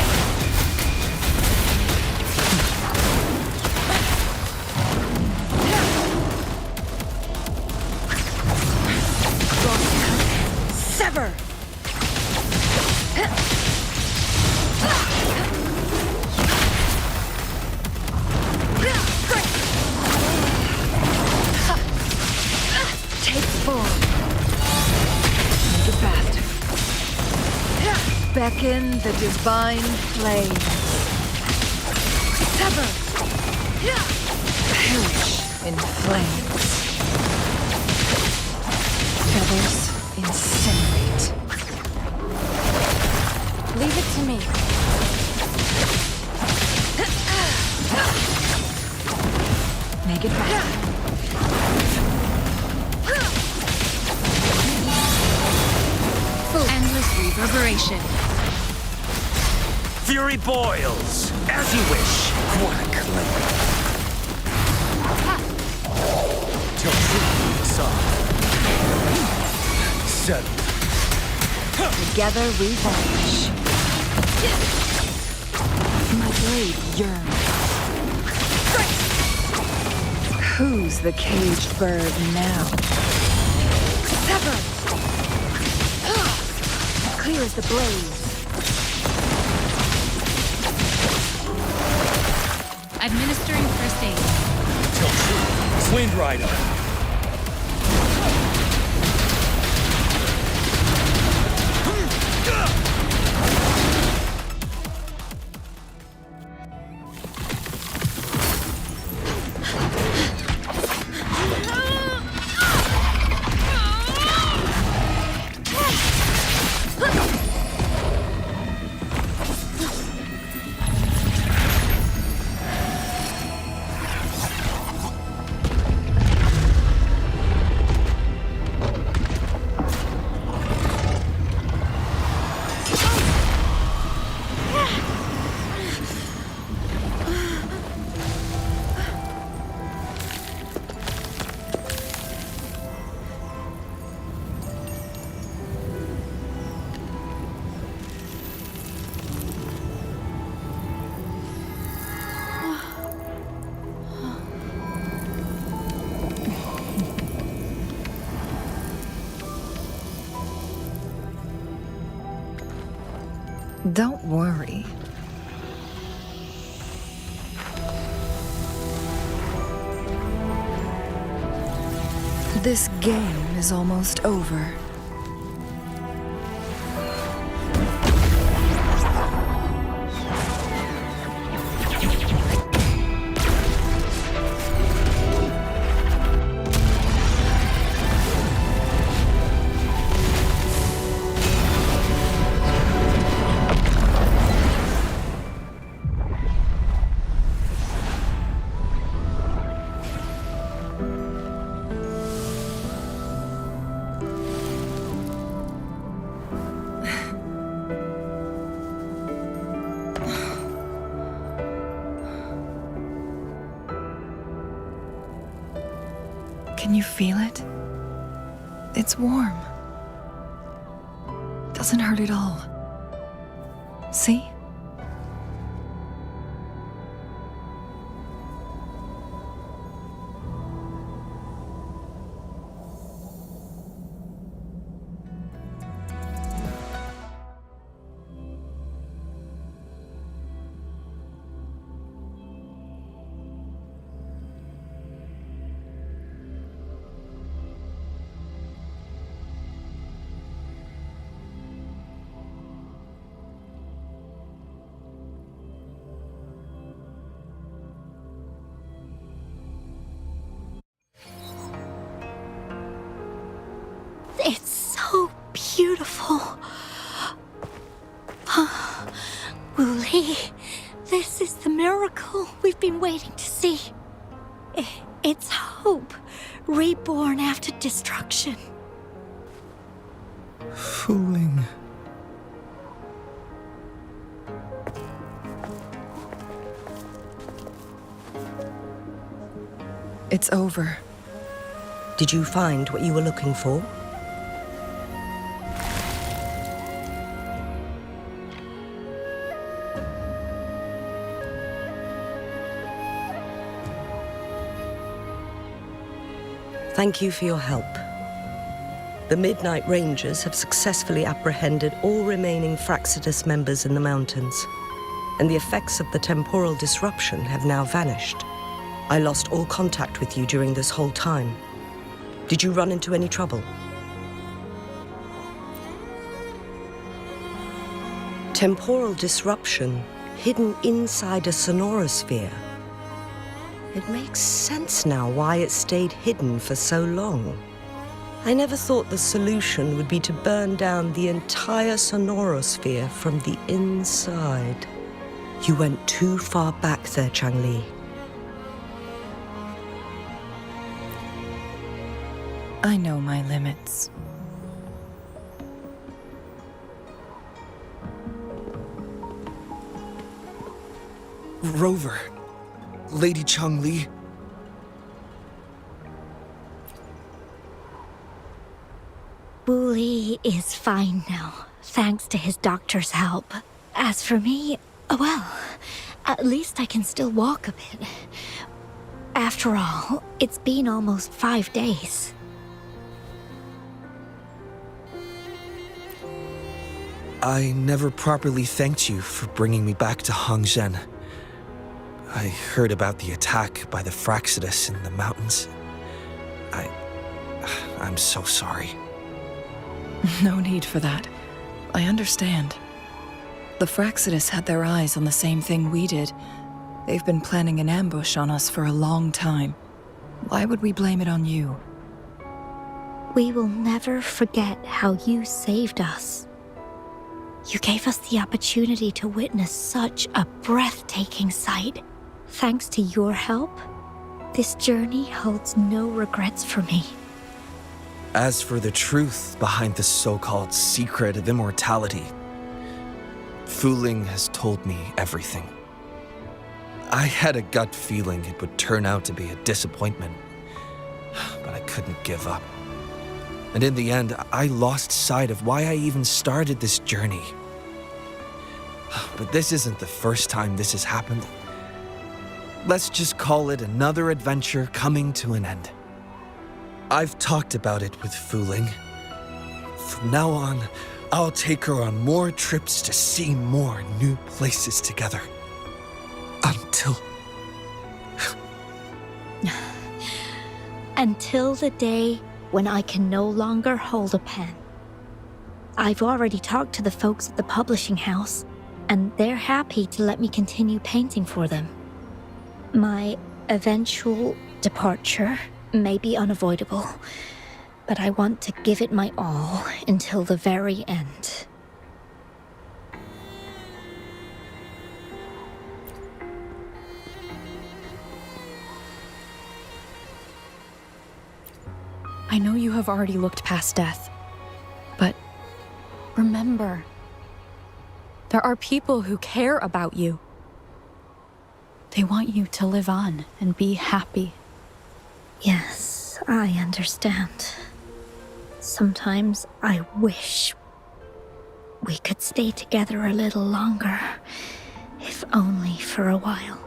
Sever! Take form. Make it fast. Beckon the divine flame. Sever! Perish in flames. Feathers incinerate. Leave it to me. Make it fast. Endless reverberation. Fury boils! As you wish! What a claim! Till truth soft. Settle. Together we vanish. My blade yearns. Who's the caged bird now? Sever! Clear as the blaze. Administering first aid. Till truth. Wind Rider. Don't worry. This game is almost over. Can you feel it? It's warm. Doesn't hurt at all. See? It's so beautiful. Wooly, this is the miracle we've been waiting to see. It's hope, reborn after destruction. Fooling. It's over. Did you find what you were looking for? Thank you for your help. The Midnight Rangers have successfully apprehended all remaining Fraxidus members in the mountains, and the effects of the temporal disruption have now vanished. I lost all contact with you during this whole time. Did you run into any trouble? Temporal disruption hidden inside a sonorosphere. It makes sense now why it stayed hidden for so long. I never thought the solution would be to burn down the entire sonorosphere from the inside. You went too far back there, Changli. I know my limits. Rover. Lady Changli. Wooly is fine now, thanks to his doctor's help. As for me, well, at least I can still walk a bit. After all, it's been almost 5 days. I never properly thanked you for bringing me back to Hongzhen. I heard about the attack by the Fraxidus in the mountains. I'm so sorry. No need for that. I understand. The Fraxidus had their eyes on the same thing we did. They've been planning an ambush on us for a long time. Why would we blame it on you? We will never forget how you saved us. You gave us the opportunity to witness such a breathtaking sight. Thanks to your help, this journey holds no regrets for me. As for the truth behind the so-called secret of immortality, Fuling has told me everything. I had a gut feeling it would turn out to be a disappointment, but I couldn't give up. And in the end, I lost sight of why I even started this journey. But this isn't the first time this has happened. Let's just call it another adventure coming to an end. I've talked about it with Fuling. From now on, I'll take her on more trips to see more new places together. Until... Until the day when I can no longer hold a pen. I've already talked to the folks at the publishing house, and they're happy to let me continue painting for them. My eventual departure may be unavoidable, but I want to give it my all until the very end. I know you have already looked past death, but remember, there are people who care about you. They want you to live on and be happy. Yes, I understand. Sometimes I wish we could stay together a little longer, if only for a while.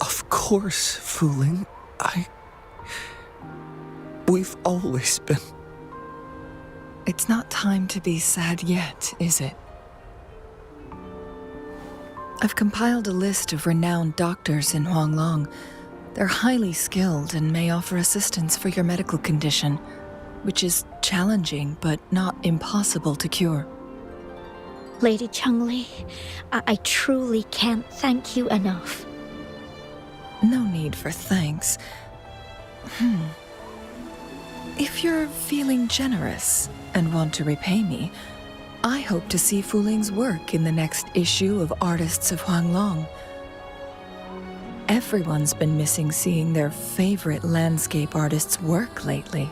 Of course, Fuling. We've always been... It's not time to be sad yet, is it? I've compiled a list of renowned doctors in Huanglong. They're highly skilled and may offer assistance for your medical condition, which is challenging but not impossible to cure. Lady Changli, I truly can't thank you enough. No need for thanks. If you're feeling generous and want to repay me, I hope to see Fuling's work in the next issue of Artists of Huanglong. Everyone's been missing seeing their favorite landscape artists work lately.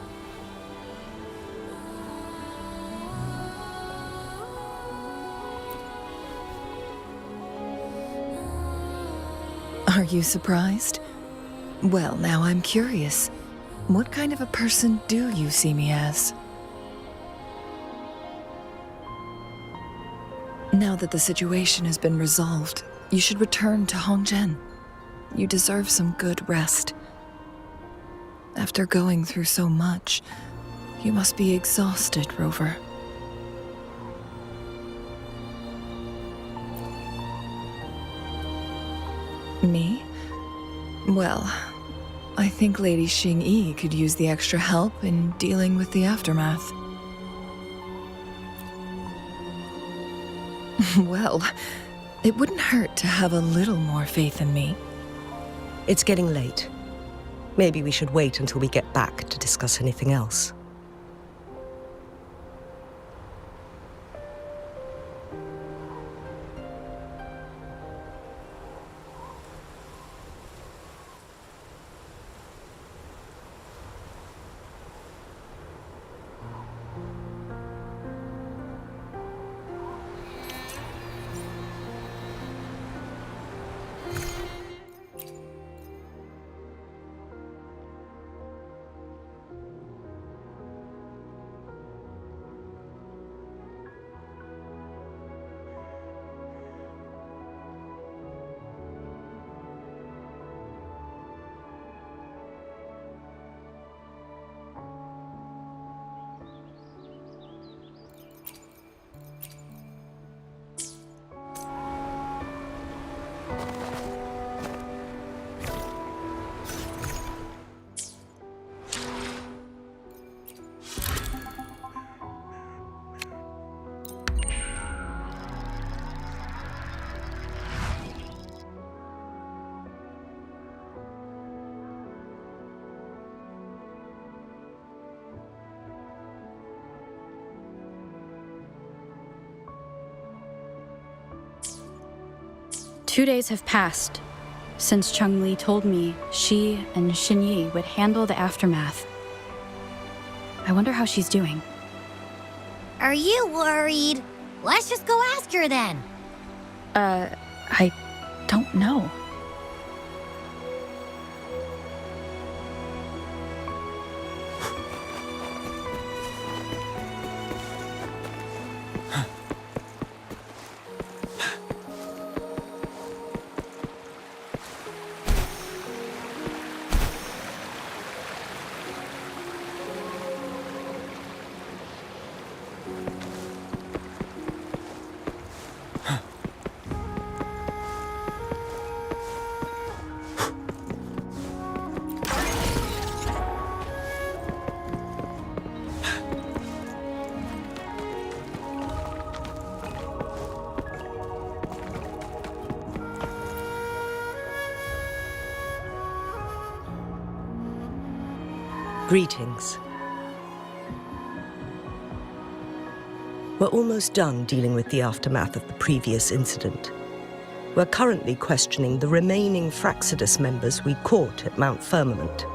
Are you surprised? Well, now I'm curious. What kind of a person do you see me as? Now that the situation has been resolved, you should return to Hongzhen. You deserve some good rest. After going through so much, you must be exhausted, Rover. Me? Well, I think Lady Xingyi could use the extra help in dealing with the aftermath. Well, it wouldn't hurt to have a little more faith in me. It's getting late. Maybe we should wait until we get back to discuss anything else. Two days have passed since Changli told me she and Xingyi would handle the aftermath. I wonder how she's doing. Are you worried? Let's just go ask her then. I don't know. Greetings. We're almost done dealing with the aftermath of the previous incident. We're currently questioning the remaining Fraxidus members we caught at Mount Firmament.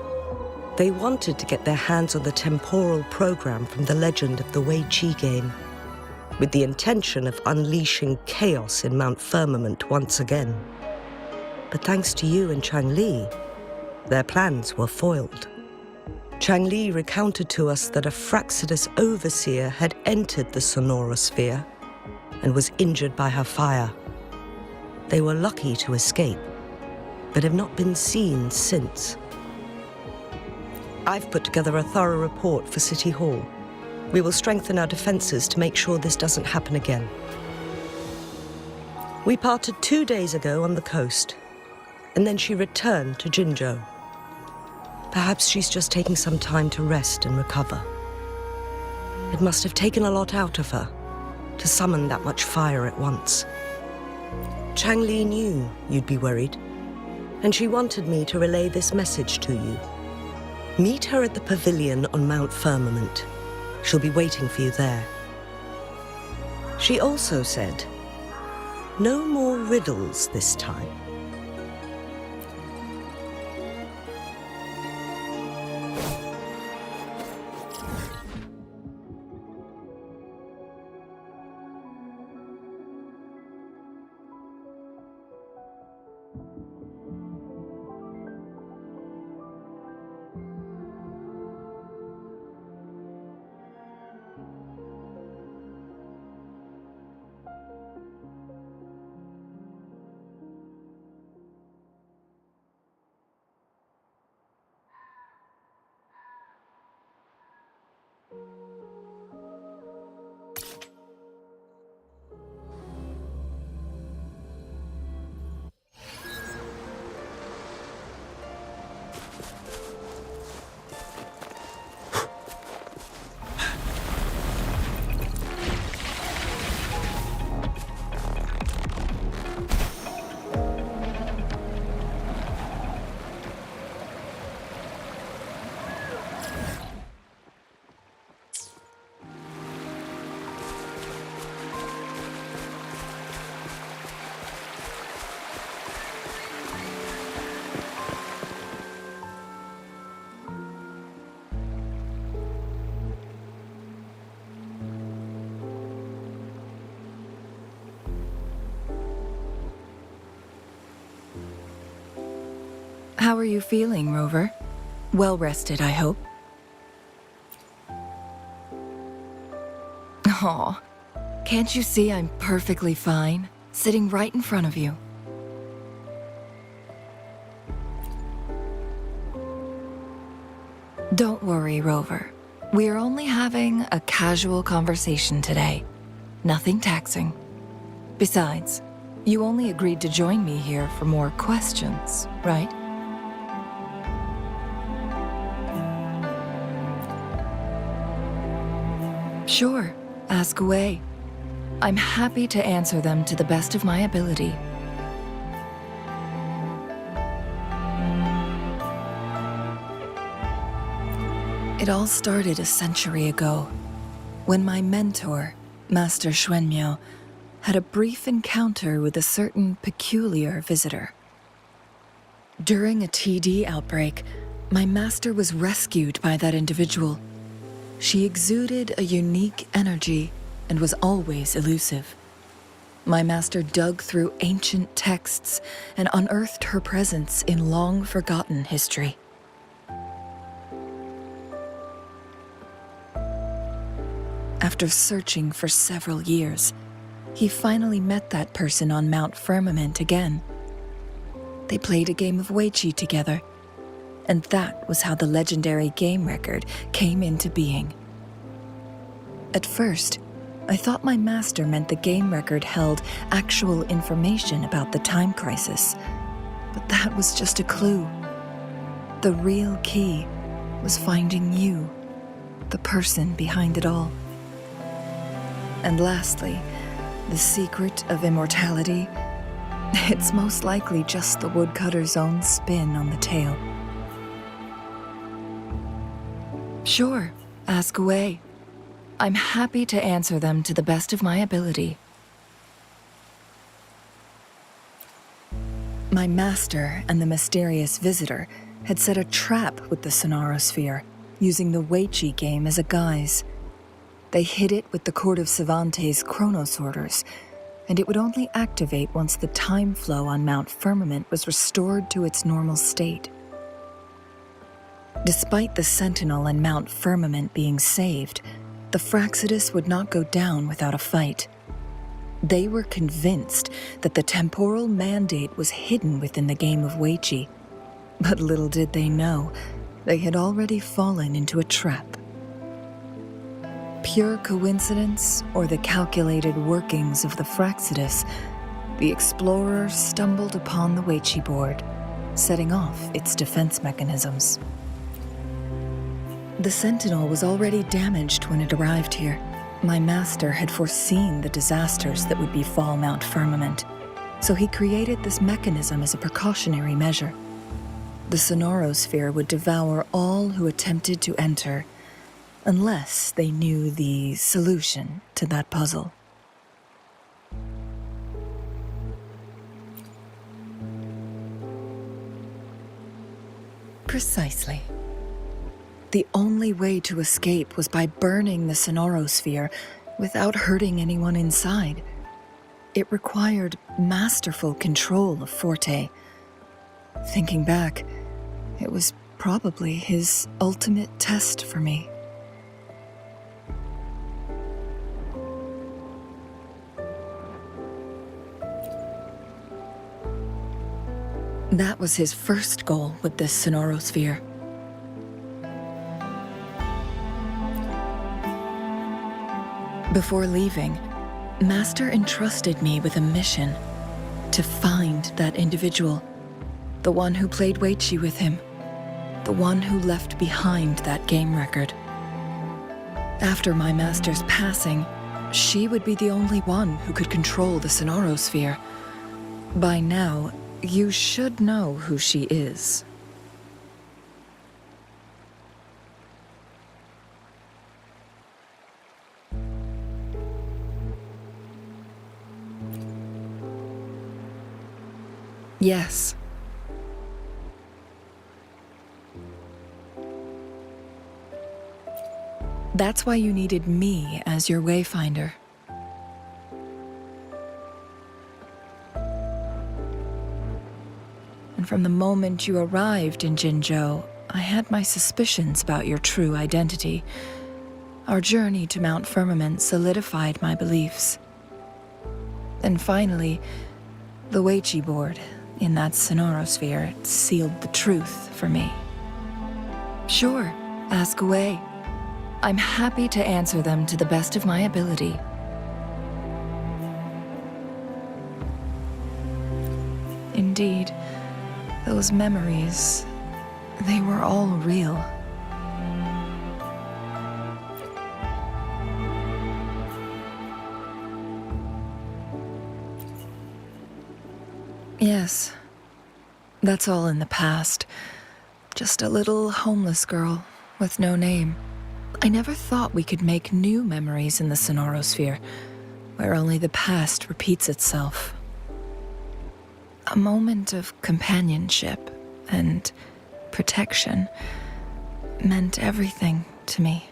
They wanted to get their hands on the temporal program from the legend of the Wei Qi game, with the intention of unleashing chaos in Mount Firmament once again. But thanks to you and Changli, their plans were foiled. Changli recounted to us that a Fraxidus overseer had entered the Sonorosphere and was injured by her fire. They were lucky to escape, but have not been seen since. I've put together a thorough report for City Hall. We will strengthen our defenses to make sure this doesn't happen again. We parted 2 days ago on the coast, and then she returned to Jinzhou. Perhaps she's just taking some time to rest and recover. It must have taken a lot out of her to summon that much fire at once. Changli knew you'd be worried, and she wanted me to relay this message to you. Meet her at the pavilion on Mount Firmament. She'll be waiting for you there. She also said, no more riddles this time. How are you feeling, Rover? Well rested, I hope. Aw, can't you see I'm perfectly fine, sitting right in front of you? Don't worry, Rover. We are only having a casual conversation today. Nothing taxing. Besides, you only agreed to join me here for more questions, right? Sure, ask away. I'm happy to answer them to the best of my ability. It all started a century ago, when my mentor, Master Xuanmiao, had a brief encounter with a certain peculiar visitor. During a TD outbreak, my master was rescued by that individual. She exuded a unique energy and was always elusive. My master dug through ancient texts and unearthed her presence in long-forgotten history. After searching for several years, he finally met that person on Mount Firmament again. They played a game of Wei Qi together, and that was how the legendary game record came into being. At first, I thought my master meant the game record held actual information about the time crisis, but that was just a clue. The real key was finding you, the person behind it all. And lastly, the secret of immortality, it's most likely just the woodcutter's own spin on the tale. Sure, ask away. I'm happy to answer them to the best of my ability. My master and the mysterious visitor had set a trap with the Sonarosphere, using the WUWA game as a guise. They hid it with the Court of Savante's Chronos orders, and it would only activate once the time flow on Mount Firmament was restored to its normal state. Despite the Sentinel and Mount Firmament being saved, the Fraxidus would not go down without a fight. They were convinced that the temporal mandate was hidden within the game of WUWA, but little did they know, they had already fallen into a trap. Pure coincidence or the calculated workings of the Fraxidus, the explorer stumbled upon the WUWA board, setting off its defense mechanisms. The Sentinel was already damaged when it arrived here. My master had foreseen the disasters that would befall Mount Firmament, so he created this mechanism as a precautionary measure. The Sonarosphere would devour all who attempted to enter, unless they knew the solution to that puzzle. Precisely. The only way to escape was by burning the Sonarosphere without hurting anyone inside. It required masterful control of Forte. Thinking back, it was probably his ultimate test for me. That was his first goal with this Sonarosphere. Before leaving, Master entrusted me with a mission to find that individual, the one who played WUWA with him, the one who left behind that game record. After my master's passing, she would be the only one who could control the Sonarosphere. By now, you should know who she is. Yes. That's why you needed me as your wayfinder. And from the moment you arrived in Jinzhou, I had my suspicions about your true identity. Our journey to Mount Firmament solidified my beliefs. And finally, the WUWA board in that Sonarosphere sealed the truth for me. Sure, ask away. I'm happy to answer them to the best of my ability. Indeed, those memories, they were all real. Yes, that's all in the past. Just a little homeless girl with no name. I never thought we could make new memories in the Sonarosphere, where only the past repeats itself. A moment of companionship and protection meant everything to me.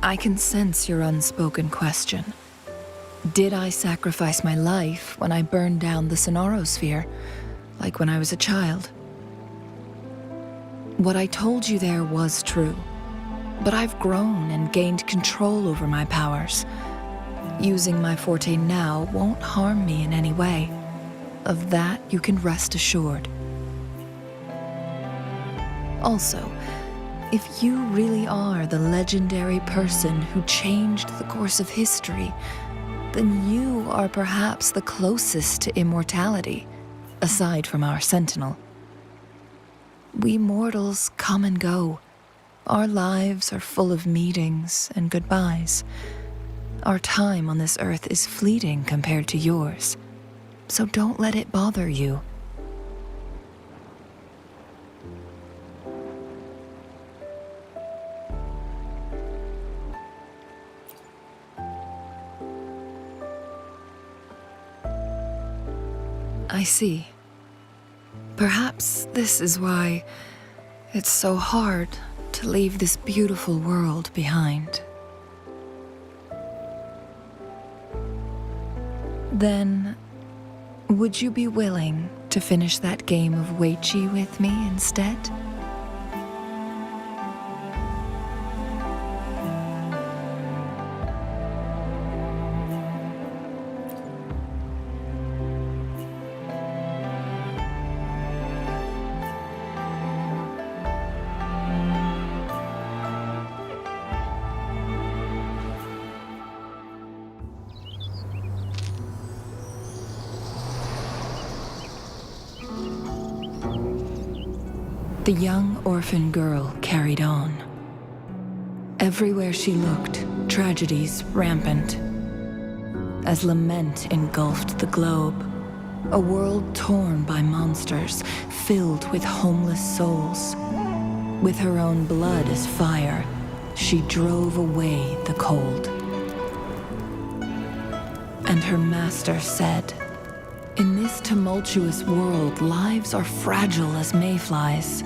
I can sense your unspoken question. Did I sacrifice my life when I burned down the Sonarosphere, like when I was a child? What I told you there was true, but I've grown and gained control over my powers. Using my forte now won't harm me in any way. Of that you can rest assured. Also, if you really are the legendary person who changed the course of history, then you are perhaps the closest to immortality, aside from our Sentinel. We mortals come and go. Our lives are full of meetings and goodbyes. Our time on this earth is fleeting compared to yours, so don't let it bother you. I see. Perhaps this is why it's so hard to leave this beautiful world behind. Then, would you be willing to finish that game of Weiqi with me instead? The young orphan girl carried on. Everywhere she looked, tragedies rampant. As lament engulfed the globe, a world torn by monsters, filled with homeless souls. With her own blood as fire, she drove away the cold. And her master said, "In this tumultuous world, lives are fragile as mayflies."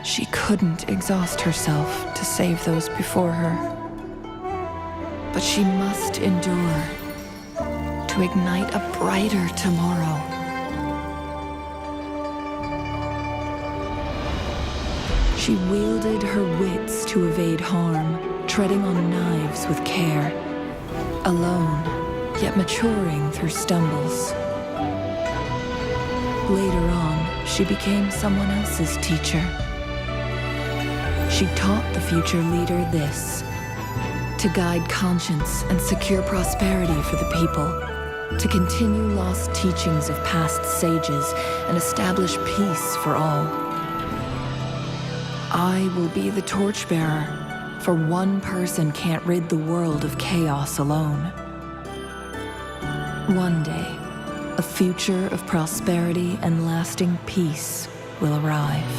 She couldn't exhaust herself to save those before her. But she must endure to ignite a brighter tomorrow. She wielded her wits to evade harm, treading on knives with care, alone, yet maturing through stumbles. Later on, she became someone else's teacher. She taught the future leader this: to guide conscience and secure prosperity for the people, to continue lost teachings of past sages and establish peace for all. I will be the torchbearer, for one person can't rid the world of chaos alone. One day, a future of prosperity and lasting peace will arrive.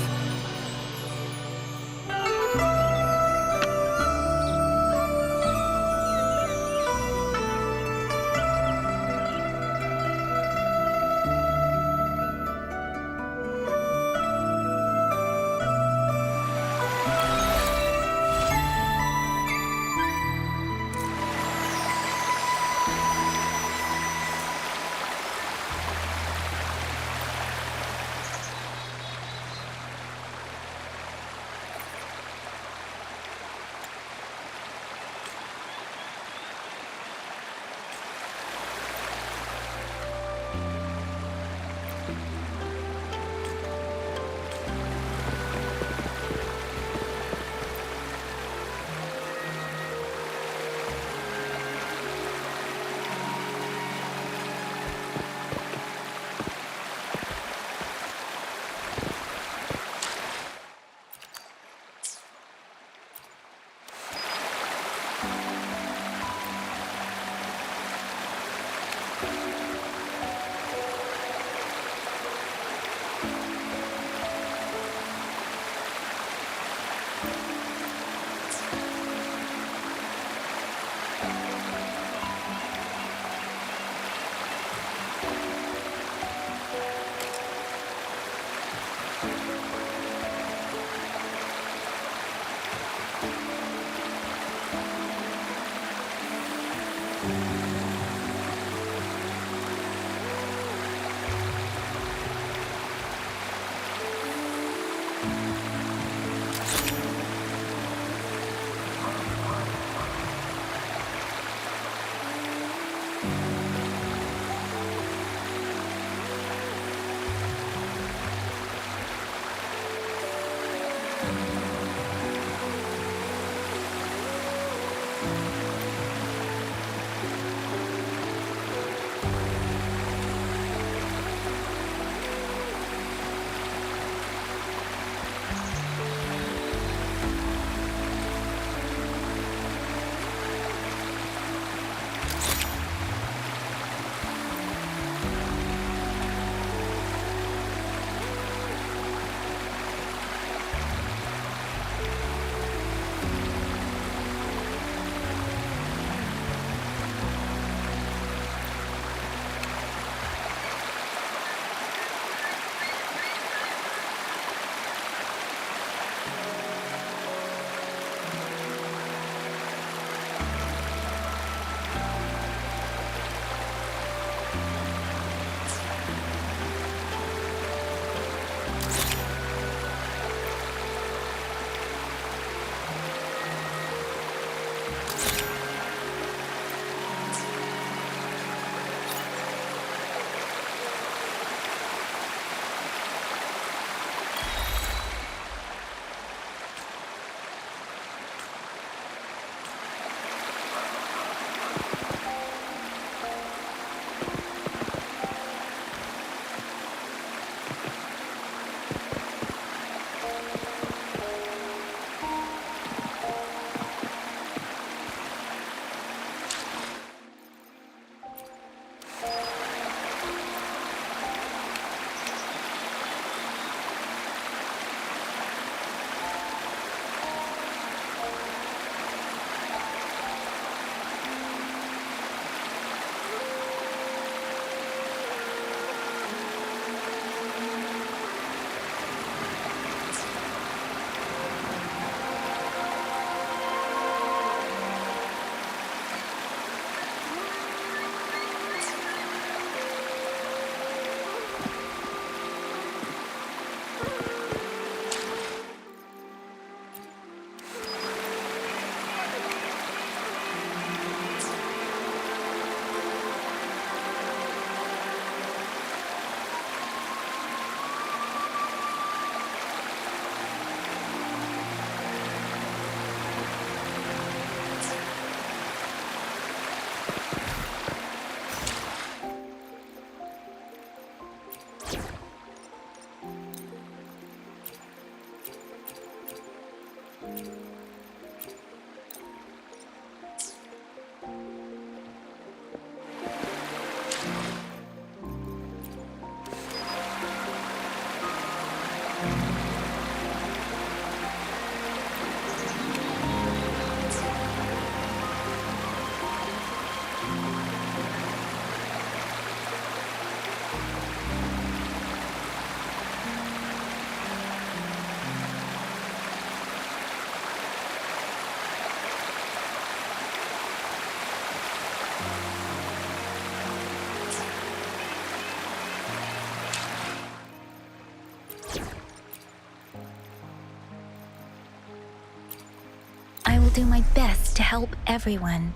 I will do my best to help everyone.